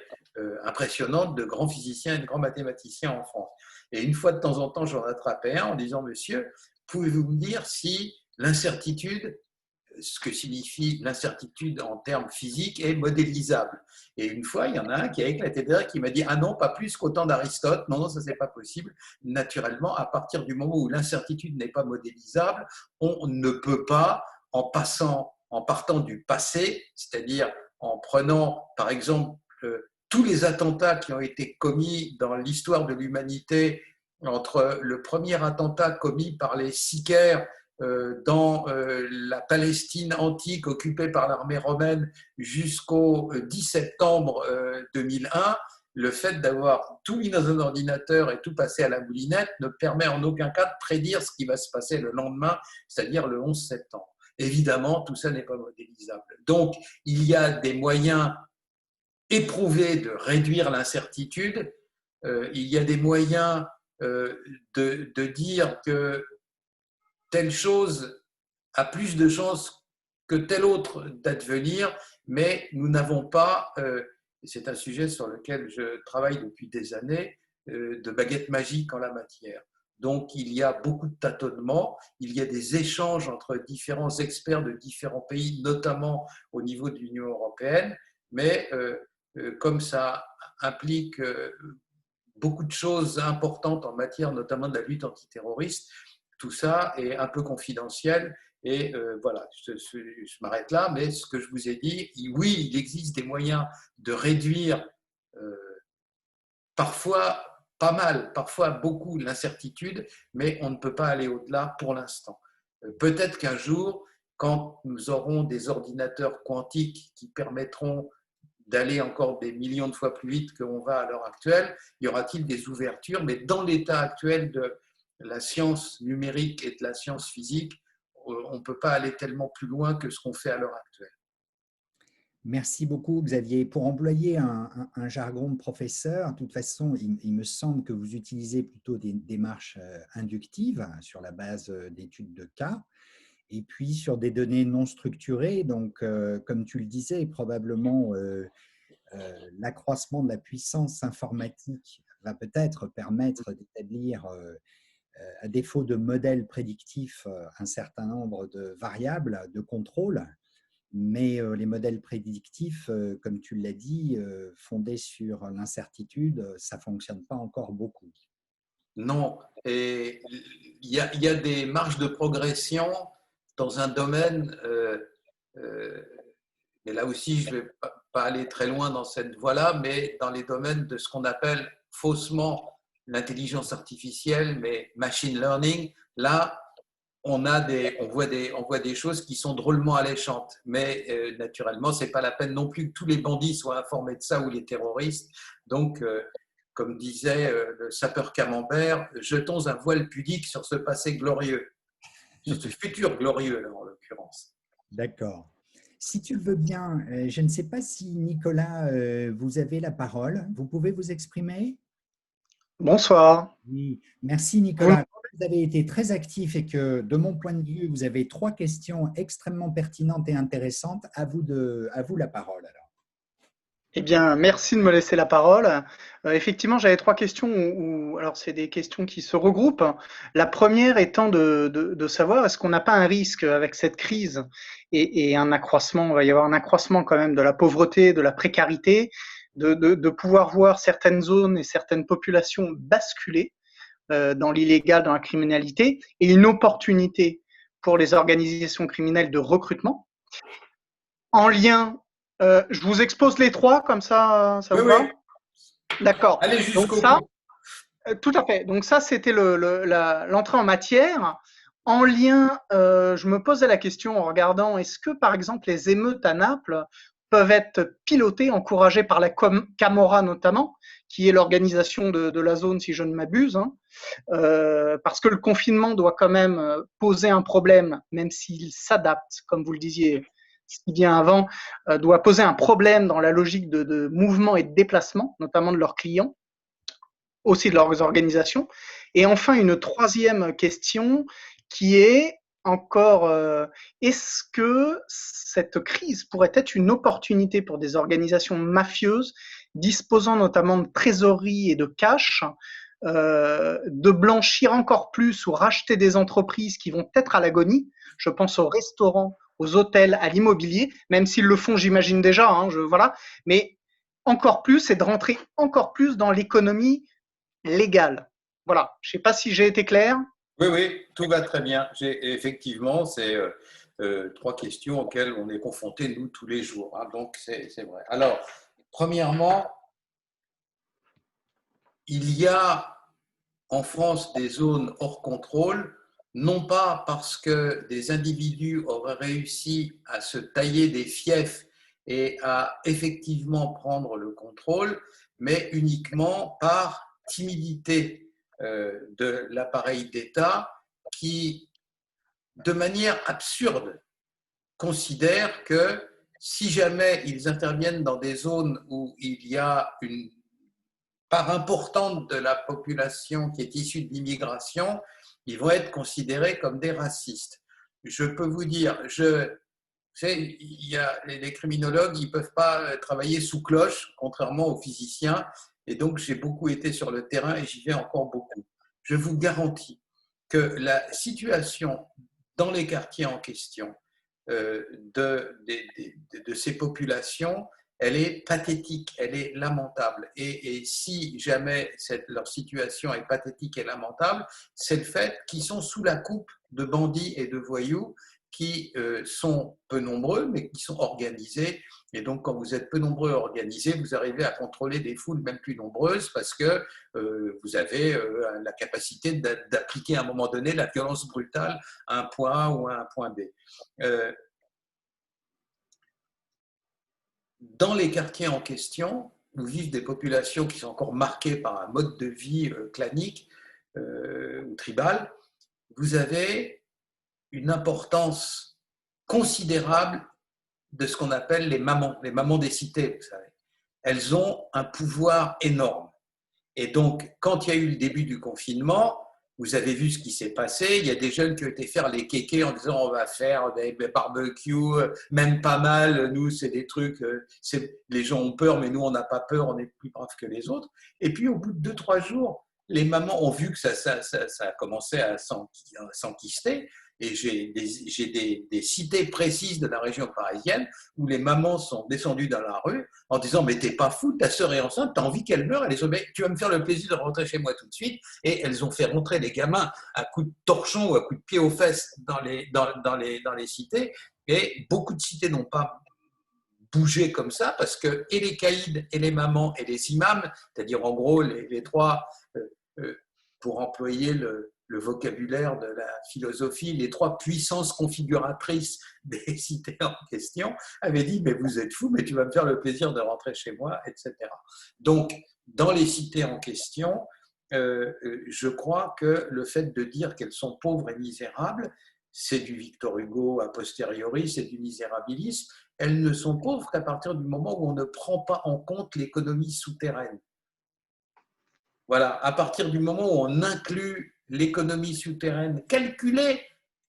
impressionnante de grands physiciens et de grands mathématiciens en France. Et une fois de temps en temps, j'en attrapais un en disant « Monsieur, pouvez-vous me dire si l'incertitude, ce que signifie l'incertitude en termes physiques, est modélisable ?» Et une fois, il y en a un qui a éclaté de rire, qui m'a dit « Ah non, pas plus qu'au temps d'Aristote. Non, ça, c'est pas possible. Naturellement, à partir du moment où l'incertitude n'est pas modélisable, on ne peut pas, en partant du passé, c'est-à-dire en prenant, par exemple, tous les attentats qui ont été commis dans l'histoire de l'humanité, entre le premier attentat commis par les Sicaires dans la Palestine antique occupée par l'armée romaine jusqu'au 10 septembre 2001, le fait d'avoir tout mis dans un ordinateur et tout passé à la moulinette ne permet en aucun cas de prédire ce qui va se passer le lendemain, c'est-à-dire le 11 septembre. Évidemment, tout ça n'est pas modélisable. Donc, il y a des moyens éprouvés de réduire l'incertitude. Il y a des moyens de dire que telle chose a plus de chances que telle autre d'advenir, mais nous n'avons pas, et c'est un sujet sur lequel je travaille depuis des années, de baguette magique en la matière. Donc, il y a beaucoup de tâtonnements, il y a des échanges entre différents experts de différents pays, notamment au niveau de l'Union européenne, mais comme ça implique beaucoup de choses importantes en matière notamment de la lutte antiterroriste, tout ça est un peu confidentiel. Et voilà, je m'arrête là, mais ce que je vous ai dit, oui, il existe des moyens de réduire parfois pas mal, parfois beaucoup l'incertitude, mais on ne peut pas aller au-delà pour l'instant. Peut-être qu'un jour, quand nous aurons des ordinateurs quantiques qui permettront d'aller encore des millions de fois plus vite qu'on va à l'heure actuelle, y aura-t-il des ouvertures? Mais dans l'état actuel de la science numérique et de la science physique, on ne peut pas aller tellement plus loin que ce qu'on fait à l'heure actuelle. Merci beaucoup, Xavier. Pour employer un jargon de professeur, de toute façon, il me semble que vous utilisez plutôt des démarches inductives sur la base d'études de cas et puis sur des données non structurées. Donc, comme tu le disais, probablement l'accroissement de la puissance informatique va peut-être permettre d'établir, à défaut de modèles prédictifs, un certain nombre de variables de contrôle. Mais les modèles prédictifs, comme tu l'as dit, fondés sur l'incertitude, ça ne fonctionne pas encore beaucoup. Non, et il y a des marges de progression dans un domaine, et là aussi je ne vais pas aller très loin dans cette voie-là, mais dans les domaines de ce qu'on appelle faussement l'intelligence artificielle, mais machine learning, là, on voit des choses qui sont drôlement alléchantes. Mais naturellement, ce n'est pas la peine non plus que tous les bandits soient informés de ça ou les terroristes. Donc, comme disait le sapeur Camembert, jetons un voile pudique sur ce passé glorieux, sur ce futur glorieux, là, en l'occurrence. D'accord. Si tu le veux bien, je ne sais pas si Nicolas, vous avez la parole. Vous pouvez vous exprimer? Bonsoir. Oui, merci Vous Nicolas. vous avez été très actif et que, de mon point de vue, vous avez 3 questions extrêmement pertinentes et intéressantes. À vous la parole, alors. Eh bien, merci de me laisser la parole. Effectivement, j'avais 3 questions alors c'est des questions qui se regroupent. La première étant de savoir est-ce qu'on n'a pas un risque avec cette crise et un accroissement, il va y avoir un accroissement quand même de la pauvreté, de la précarité, de pouvoir voir certaines zones et certaines populations basculer dans l'illégal, dans la criminalité, et une opportunité pour les organisations criminelles de recrutement. En lien, je vous expose les 3, comme ça Oui, vous oui. va? D'accord. Allez Donc jusqu'au ça, bout. tout à fait. Donc ça, c'était l'entrée en matière. En lien, je me posais la question en regardant, est-ce que, par exemple, les émeutes à Naples peuvent être pilotées, encouragées par la Camorra notamment, qui est l'organisation de la zone, si je ne m'abuse, hein, parce que le confinement doit quand même poser un problème, même s'il s'adapte, comme vous le disiez si bien avant, doit poser un problème dans la logique de mouvement et de déplacement, notamment de leurs clients, aussi de leurs organisations. Et enfin, une troisième question qui est encore, est-ce que cette crise pourrait être une opportunité pour des organisations mafieuses disposant notamment de trésorerie et de cash, de blanchir encore plus ou racheter des entreprises qui vont être à l'agonie? Je pense aux restaurants, aux hôtels, à l'immobilier, même s'ils le font, j'imagine déjà, hein, voilà. Mais encore plus, c'est de rentrer encore plus dans l'économie légale. Voilà. Je ne sais pas si j'ai été clair. Oui, oui, tout va très bien. Effectivement, c'est 3 questions auxquelles on est confronté, nous, tous les jours, hein, donc, c'est vrai. Alors, premièrement, il y a en France des zones hors contrôle, non pas parce que des individus auraient réussi à se tailler des fiefs et à effectivement prendre le contrôle, mais uniquement par timidité de l'appareil d'État qui, de manière absurde, considère que si jamais ils interviennent dans des zones où il y a une part importante de la population qui est issue de l'immigration, ils vont être considérés comme des racistes. Je peux vous dire, les criminologues, ils ne peuvent pas travailler sous cloche, contrairement aux physiciens, et donc j'ai beaucoup été sur le terrain et j'y vais encore beaucoup. Je vous garantis que la situation dans les quartiers en question de ces populations, elle est pathétique, elle est lamentable. Et si jamais leur situation est pathétique et lamentable, c'est le fait qu'ils sont sous la coupe de bandits et de voyous qui sont peu nombreux, mais qui sont organisés. Et donc, quand vous êtes peu nombreux et organisés, vous arrivez à contrôler des foules même plus nombreuses parce que vous avez la capacité d'appliquer à un moment donné la violence brutale à un point A ou à un point B. Dans les quartiers en question, où vivent des populations qui sont encore marquées par un mode de vie clanique ou tribal, vous avez une importance considérable de ce qu'on appelle les mamans des cités, vous savez. Elles ont un pouvoir énorme. Et donc, quand il y a eu le début du confinement, vous avez vu ce qui s'est passé. Il y a des jeunes qui ont été faire les kékés en disant on va faire des barbecues, même pas mal. Nous, c'est des trucs, les gens ont peur, mais nous, on n'a pas peur, on est plus braves que les autres. Et puis, au bout de 2-3 jours, les mamans ont vu que ça a commencé à s'enquister. Et j'ai des cités précises de la région parisienne où les mamans sont descendues dans la rue en disant mais t'es pas fou, ta sœur est enceinte, t'as envie qu'elle meure, elle dit tu vas me faire le plaisir de rentrer chez moi tout de suite. Et elles ont fait rentrer les gamins à coups de torchon ou à coups de pied aux fesses dans les cités. Et beaucoup de cités n'ont pas bougé comme ça parce que et les caïds et les mamans et les imams, c'est-à-dire en gros les trois, pour employer le vocabulaire de la philosophie, les 3 puissances configuratrices des cités en question, avaient dit mais vous êtes fous, mais tu vas me faire le plaisir de rentrer chez moi, etc. Donc, dans les cités en question, je crois que le fait de dire qu'elles sont pauvres et misérables, c'est du Victor Hugo a posteriori, c'est du misérabilisme. Elles ne sont pauvres qu'à partir du moment où on ne prend pas en compte l'économie souterraine. Voilà, à partir du moment où on inclut l'économie souterraine calculée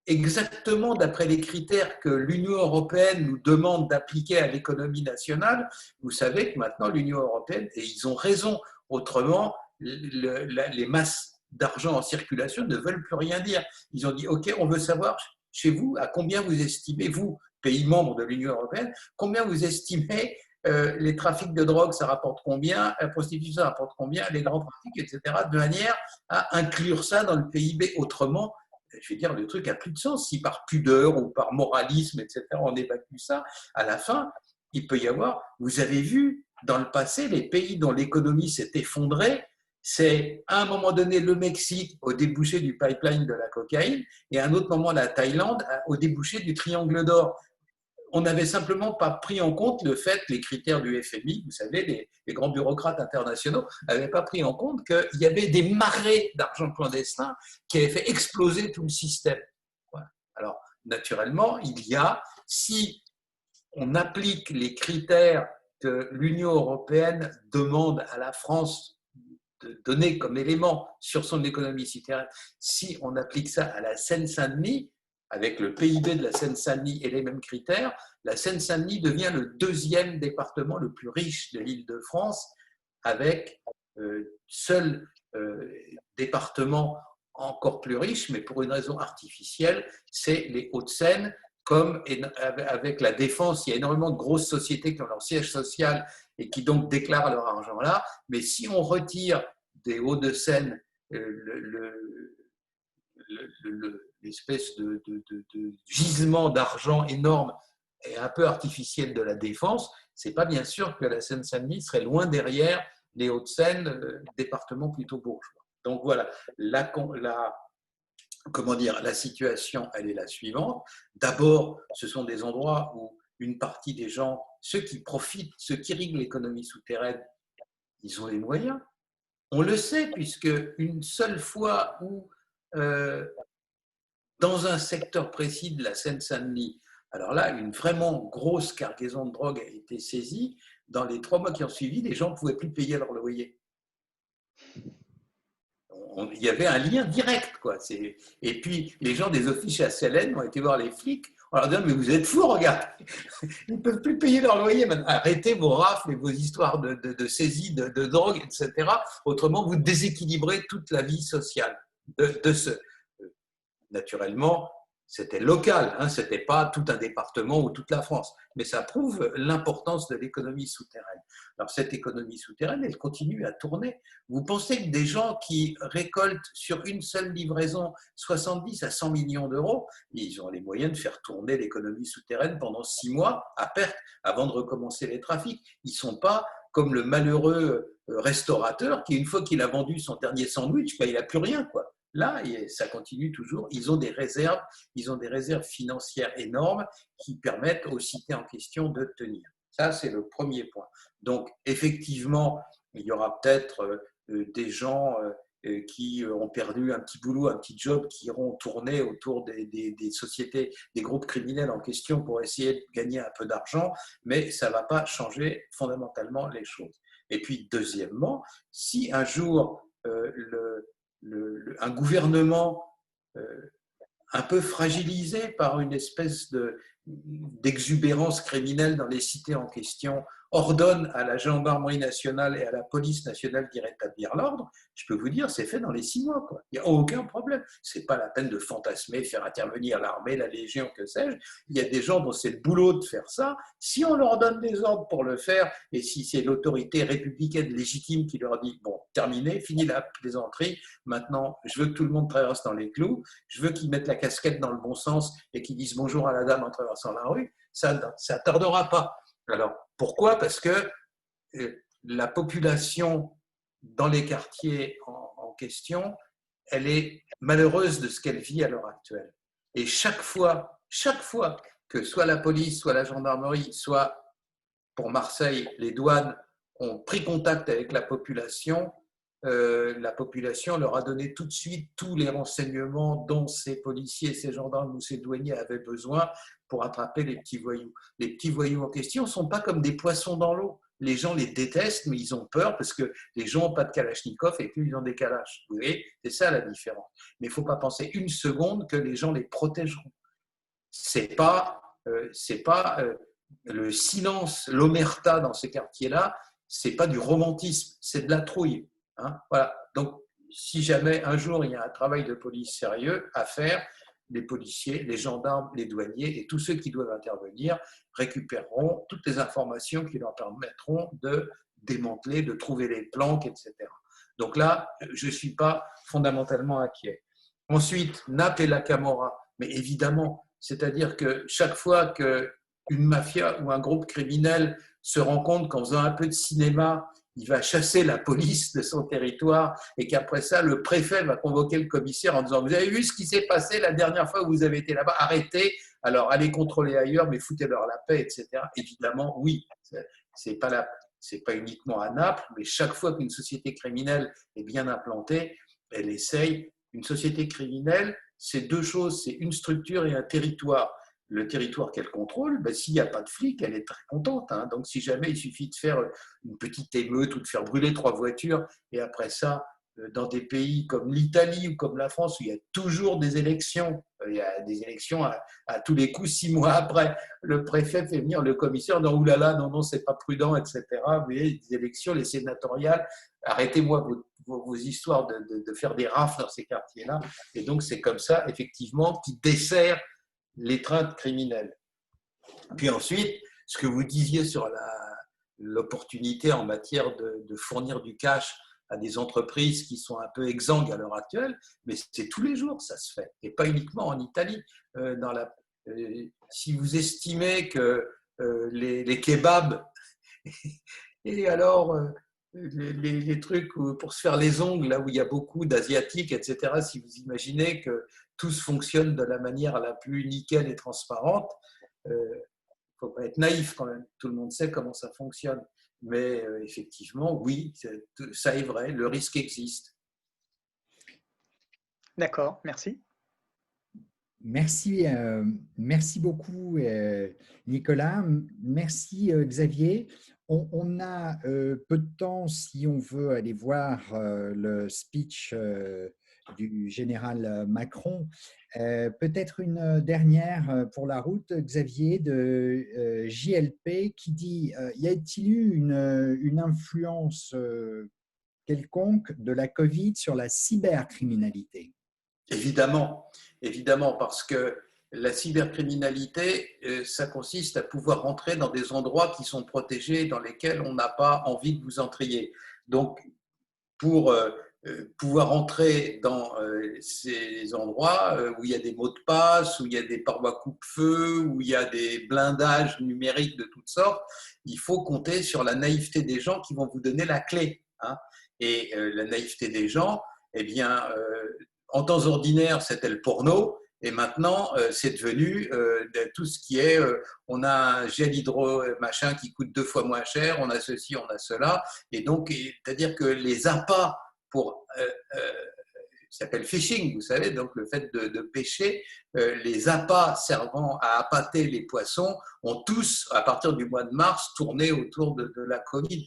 exactement d'après les critères que l'Union européenne nous demande d'appliquer à l'économie nationale, vous savez que maintenant l'Union européenne, et ils ont raison, autrement les masses d'argent en circulation ne veulent plus rien dire. Ils ont dit, OK, on veut savoir chez vous à combien vous estimez, vous, pays membre de l'Union européenne, combien vous estimez les trafics de drogue, ça rapporte combien, la prostitution, ça rapporte combien, les grands trafics, etc., de manière à inclure ça dans le PIB. Autrement, je vais dire, le truc a plus de sens. Si par pudeur ou par moralisme, etc., on évacue ça, à la fin, il peut y avoir, vous avez vu, dans le passé, les pays dont l'économie s'est effondrée, c'est à un moment donné le Mexique au débouché du pipeline de la cocaïne et à un autre moment la Thaïlande au débouché du triangle d'or. On n'avait simplement pas pris en compte le fait, les critères du FMI, vous savez, les grands bureaucrates internationaux n'avaient pas pris en compte qu'il y avait des marées d'argent clandestin qui avaient fait exploser tout le système. Voilà. Alors, naturellement, si on applique les critères que l'Union européenne demande à la France de donner comme élément sur son économie souterraine, si on applique ça à la Seine-Saint-Denis, avec le PIB de la Seine-Saint-Denis et les mêmes critères, la Seine-Saint-Denis devient le deuxième département le plus riche de l'Île-de-France, avec seul département encore plus riche, mais pour une raison artificielle, c'est les Hauts-de-Seine. Comme avec la Défense, il y a énormément de grosses sociétés qui ont leur siège social et qui donc déclarent leur argent là. Mais si on retire des Hauts-de-Seine l'espèce de gisement d'argent énorme et un peu artificiel de la Défense, c'est pas bien sûr que la Seine-Saint-Denis serait loin derrière les Hauts-de-Seine, département plutôt bourgeois. Donc voilà, la situation, elle est la suivante. D'abord, ce sont des endroits où une partie des gens, ceux qui profitent, ceux qui riguent l'économie souterraine, ils ont les moyens. On le sait, puisque une seule fois où, dans un secteur précis de la Seine-Saint-Denis, alors là, une vraiment grosse cargaison de drogue a été saisie, dans les 3 mois qui ont suivi, les gens ne pouvaient plus payer leur loyer. Il y avait un lien direct, quoi. Et puis, les gens des offices HLN ont été voir les flics en leur disant « Mais vous êtes fous, regardez, ils ne peuvent plus payer leur loyer. Arrêtez vos rafles et vos histoires de saisie de drogue, etc. Autrement, vous déséquilibrez toute la vie sociale de ce. » Naturellement, c'était local, hein, ce n'était pas tout un département ou toute la France, mais ça prouve l'importance de l'économie souterraine. Alors cette économie souterraine, elle continue à tourner. Vous pensez que des gens qui récoltent sur une seule livraison 70 à 100 millions d'euros, ils ont les moyens de faire tourner l'économie souterraine pendant 6 mois à perte avant de recommencer les trafics. Ils ne sont pas comme le malheureux restaurateur qui, une fois qu'il a vendu son dernier sandwich, il n'a plus rien, quoi. Là, ça continue toujours. Ils ont des réserves financières énormes qui permettent aux cités en question de tenir. Ça, c'est le premier point. Donc, effectivement, il y aura peut-être des gens qui ont perdu un petit boulot, un petit job, qui iront tourner autour des sociétés, des groupes criminels en question pour essayer de gagner un peu d'argent, mais ça ne va pas changer fondamentalement les choses. Et puis, deuxièmement, si un jour un gouvernement un peu fragilisé par une espèce d'exubérance criminelle dans les cités en question, ordonne à la gendarmerie nationale et à la police nationale d'y rétablir l'ordre, je peux vous dire, c'est fait dans les 6 mois, quoi. Il n'y a aucun problème. Ce n'est pas la peine de fantasmer, faire intervenir l'armée, la Légion, que sais-je. Il y a des gens dont c'est le boulot de faire ça. Si on leur donne des ordres pour le faire, et si c'est l'autorité républicaine légitime qui leur dit, bon, terminé, fini la plaisanterie, maintenant, je veux que tout le monde traverse dans les clous, je veux qu'ils mettent la casquette dans le bon sens et qu'ils disent bonjour à la dame en traversant la rue, ça ne tardera pas. Alors, pourquoi ? Parce que la population dans les quartiers en question, elle est malheureuse de ce qu'elle vit à l'heure actuelle. Et chaque fois que soit la police, soit la gendarmerie, soit pour Marseille, les douanes ont pris contact avec la population leur a donné tout de suite tous les renseignements dont ces policiers, ces gendarmes ou ces douaniers avaient besoin pour attraper les petits voyous. Les petits voyous en question ne sont pas comme des poissons dans l'eau. les gens les détestent, mais ils ont peur parce que les gens n'ont pas de Kalachnikov et puis ils ont des Kalash. Vous voyez, c'est ça la différence. Mais il ne faut pas penser une seconde que les gens les protégeront. C'est pas le silence, l'omerta dans ces quartiers-là, c'est pas du romantisme, c'est de la trouille. Hein, voilà. Donc, si jamais un jour il y a un travail de police sérieux à faire, les policiers, les gendarmes, les douaniers et tous ceux qui doivent intervenir récupéreront toutes les informations qui leur permettront de démanteler, de trouver les planques, etc. Donc là, je ne suis pas fondamentalement inquiet. Ensuite, Naples et la Camorra, mais évidemment, c'est-à-dire que chaque fois qu'une mafia ou un groupe criminel se rend compte qu'en faisant un peu de cinéma, il va chasser la police de son territoire et qu'après ça, le préfet va convoquer le commissaire en disant « Vous avez vu ce qui s'est passé la dernière fois où vous avez été là-bas? Arrêtez, alors allez contrôler ailleurs, mais foutez-leur la paix, etc. » Évidemment, oui, c'est pas uniquement à Naples, mais chaque fois qu'une société criminelle est bien implantée, elle essaye. Une société criminelle, c'est deux choses, c'est une structure et un territoire. Le territoire qu'elle contrôle, ben, s'il n'y a pas de flics, elle est très contente. Hein. Donc, si jamais il suffit de faire une petite émeute ou de faire brûler 3 voitures, et après ça, dans des pays comme l'Italie ou comme la France, où il y a toujours des élections, il y a des élections à tous les coups, 6 mois après, le préfet fait venir le commissaire, dans oulala, non, c'est pas prudent, etc. Vous voyez, les élections, les sénatoriales, arrêtez-moi vos histoires de faire des rafles dans ces quartiers-là. Et donc, c'est comme ça, effectivement, qui dessert l'étreinte criminelle. Puis ensuite, ce que vous disiez sur l'opportunité en matière de fournir du cash à des entreprises qui sont un peu exsangues à l'heure actuelle, mais c'est tous les jours, ça se fait, et pas uniquement en Italie. Si vous estimez que les kebabs et alors les trucs pour se faire les ongles, là où il y a beaucoup d'asiatiques, etc., si vous imaginez que tout se fonctionne de la manière la plus nickel et transparente, il ne faut pas être naïf quand même. Tout le monde sait comment ça fonctionne. Mais effectivement, oui, ça est vrai, le risque existe. D'accord, merci. Merci beaucoup, Nicolas. Merci, Xavier. On a peu de temps si on veut aller voir le speech du général Macron. Peut-être une dernière pour la route, Xavier, de JLP qui dit y a-t-il eu une influence quelconque de la Covid sur la cybercriminalité? Évidemment, évidemment, parce que la cybercriminalité, ça consiste à pouvoir entrer dans des endroits qui sont protégés, dans lesquels on n'a pas envie que vous entriez. Donc, pour pouvoir entrer dans ces endroits où il y a des mots de passe, où il y a des parois coupe-feu, où il y a des blindages numériques de toutes sortes, il faut compter sur la naïveté des gens qui vont vous donner la clé. Hein. Et la naïveté des gens, eh bien, en temps ordinaire, c'était le porno. Et maintenant, c'est devenu tout ce qui est, on a un gel hydro machin qui coûte 2 fois moins cher, on a ceci, on a cela. Et donc, c'est-à-dire que les appâts pour, ça s'appelle phishing, vous savez, donc le fait de pêcher, les appâts servant à appâter les poissons ont tous, à partir du mois de mars, tourné autour de la Covid.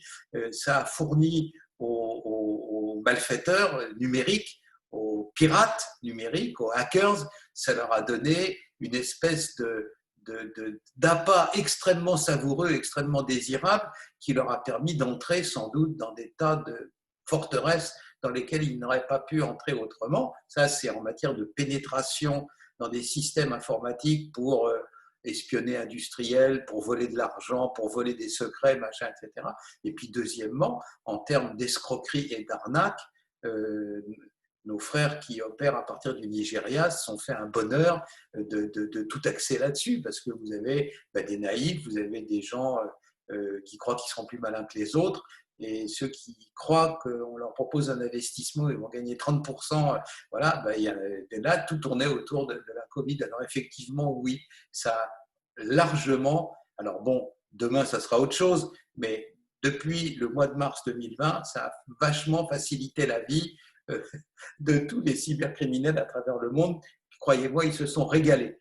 Ça a fourni aux malfaiteurs numériques, aux pirates numériques, aux hackers, ça leur a donné une espèce d'appât extrêmement savoureux, extrêmement désirable, qui leur a permis d'entrer sans doute dans des tas de forteresses dans lesquelles ils n'auraient pas pu entrer autrement. Ça, c'est en matière de pénétration dans des systèmes informatiques pour espionner industriels, pour voler de l'argent, pour voler des secrets, machin, etc. Et puis deuxièmement, en termes d'escroquerie et d'arnaque, nos frères qui opèrent à partir du Nigeria se sont fait un bonheur de tout axer là-dessus, parce que vous avez des naïfs, vous avez des gens qui croient qu'ils seront plus malins que les autres, et ceux qui croient qu'on leur propose un investissement et vont gagner 30%, voilà, là, tout tournait autour de la Covid. Alors effectivement, oui, ça a largement, alors bon, demain, ça sera autre chose, mais depuis le mois de mars 2020, ça a vachement facilité la vie de tous les cybercriminels à travers le monde. Croyez-moi, ils se sont régalés.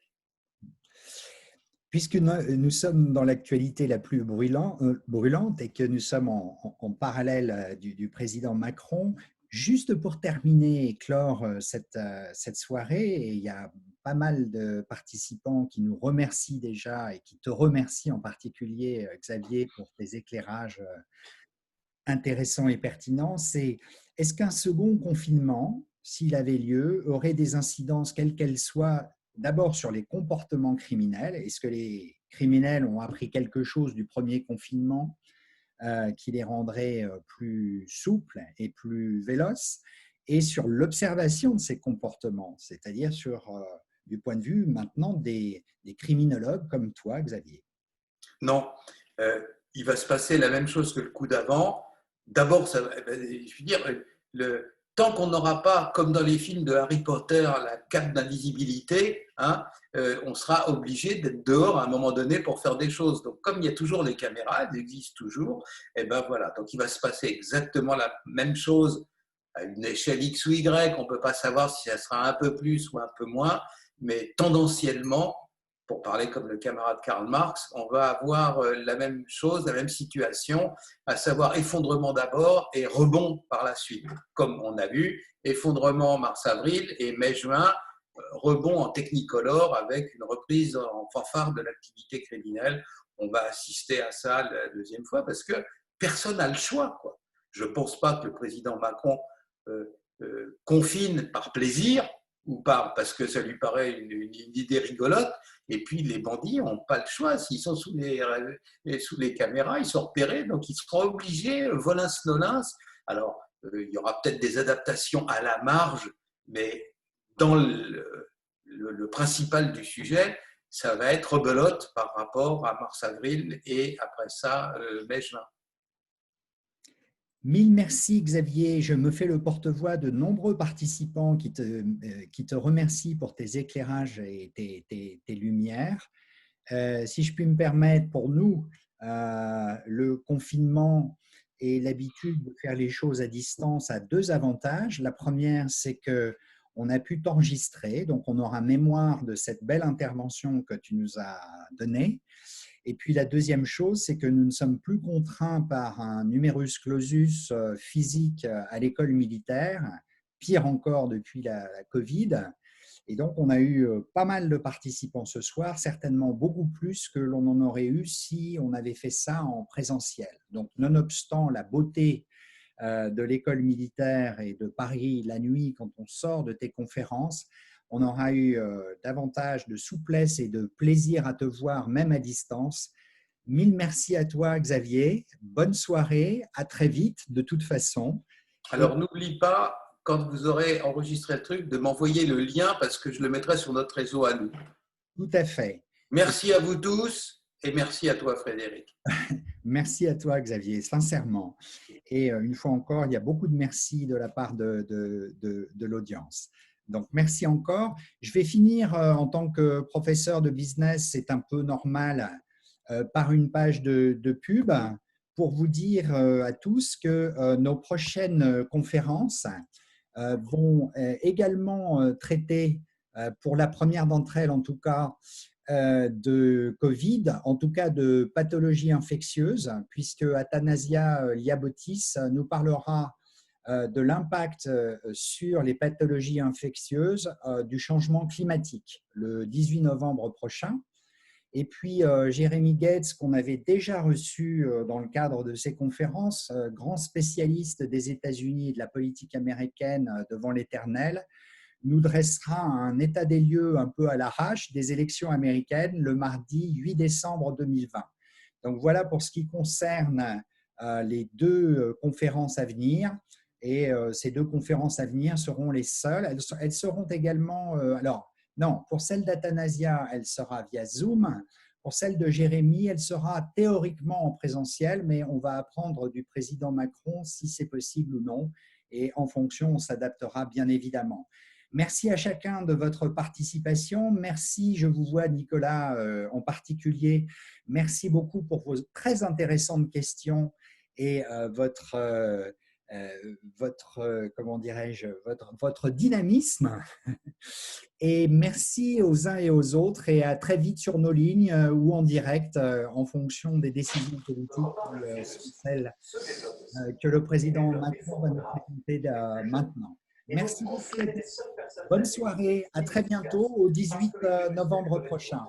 Puisque nous sommes dans l'actualité la plus brûlante et que nous sommes en parallèle du président Macron, juste pour terminer et clore cette soirée, et il y a pas mal de participants qui nous remercient déjà et qui te remercient en particulier, Xavier, pour tes éclairages intéressants et pertinents, c'est est-ce qu'un second confinement, s'il avait lieu, aurait des incidences, quelles qu'elles soient, d'abord sur les comportements criminels? Est-ce que les criminels ont appris quelque chose du premier confinement qui les rendrait plus souples et plus véloces? Et sur l'observation de ces comportements, c'est-à-dire du point de vue maintenant des criminologues comme toi, Xavier. Non, il va se passer la même chose que le coup d'avant. D'abord, je veux dire, tant qu'on n'aura pas, comme dans les films de Harry Potter, la cape d'invisibilité, hein, on sera obligé d'être dehors à un moment donné pour faire des choses. Donc, comme il y a toujours les caméras, elles existent toujours, et ben voilà. Donc, il va se passer exactement la même chose à une échelle X ou Y. On ne peut pas savoir si ça sera un peu plus ou un peu moins, mais tendanciellement, pour parler comme le camarade Karl Marx, on va avoir la même chose, la même situation, à savoir effondrement d'abord et rebond par la suite. Comme on a vu, effondrement mars-avril et mai-juin, rebond en technicolor avec une reprise en fanfare de l'activité criminelle. On va assister à ça la deuxième fois parce que personne n'a le choix, quoi. Je ne pense pas que le président Macron confine par plaisir ou parce que ça lui paraît une idée rigolote. Et puis les bandits n'ont pas le choix. S'ils sont sous les caméras, ils sont repérés, donc ils seront obligés, volins-nolins. Alors, il y aura peut-être des adaptations à la marge, mais dans le principal du sujet, ça va être rebelote par rapport à mars-avril et après ça, mai-juin. Mille merci Xavier, je me fais le porte-voix de nombreux participants qui te remercient pour tes éclairages et tes lumières. Si je puis me permettre, pour nous, le confinement et l'habitude de faire les choses à distance a deux avantages. La première, c'est qu'on a pu t'enregistrer, donc on aura mémoire de cette belle intervention que tu nous as donnée. Et puis la deuxième chose, c'est que nous ne sommes plus contraints par un numerus clausus physique à l'école militaire, pire encore depuis la Covid. Et donc, on a eu pas mal de participants ce soir, certainement beaucoup plus que l'on en aurait eu si on avait fait ça en présentiel. Donc, nonobstant la beauté de l'école militaire et de Paris la nuit quand on sort de tes conférences, on aura eu davantage de souplesse et de plaisir à te voir, même à distance. Mille merci à toi, Xavier. Bonne soirée. À très vite, de toute façon. Alors, n'oublie pas, quand vous aurez enregistré le truc, de m'envoyer le lien parce que je le mettrai sur notre réseau à nous. Tout à fait. Merci à vous tous et merci à toi, Frédéric. Merci à toi, Xavier, sincèrement. Et une fois encore, il y a beaucoup de merci de la part de l'audience. Donc, merci encore. Je vais finir en tant que professeur de business, c'est un peu normal, par une page de pub pour vous dire à tous que nos prochaines conférences vont également traiter, pour la première d'entre elles en tout cas, de Covid, en tout cas de pathologies infectieuses, puisque Athanasia Liabotis nous parlera de l'impact sur les pathologies infectieuses du changement climatique le 18 novembre prochain. Et puis Jérémy Gates, qu'on avait déjà reçu dans le cadre de ces conférences, grand spécialiste des États-Unis et de la politique américaine devant l'Éternel, nous dressera un état des lieux un peu à l'arrache des élections américaines le mardi 8 décembre 2020. Donc voilà pour ce qui concerne les deux conférences à venir. Et ces deux conférences à venir seront les seules. Elles seront également… alors, non, pour celle d'Athanasia, elle sera via Zoom. Pour celle de Jérémy, elle sera théoriquement en présentiel, mais on va apprendre du président Macron si c'est possible ou non. Et en fonction, on s'adaptera bien évidemment. Merci à chacun de votre participation. Merci, je vous vois Nicolas en particulier. Merci beaucoup pour vos très intéressantes questions et votre comment dirais-je, votre dynamisme. Et merci aux uns et aux autres et à très vite sur nos lignes ou en direct en fonction des décisions politiques qui sont celles que le président Macron va nous présenter maintenant. Merci beaucoup. Bonne soirée. À très bientôt au 18 novembre prochain.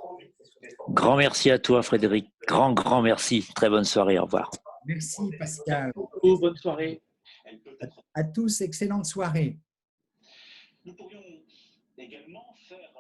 Grand merci à toi, Frédéric. Grand merci. Très bonne soirée. Au revoir. Merci, Pascal. Bonne soirée. À tous, excellente soirée. Nous pourrions également faire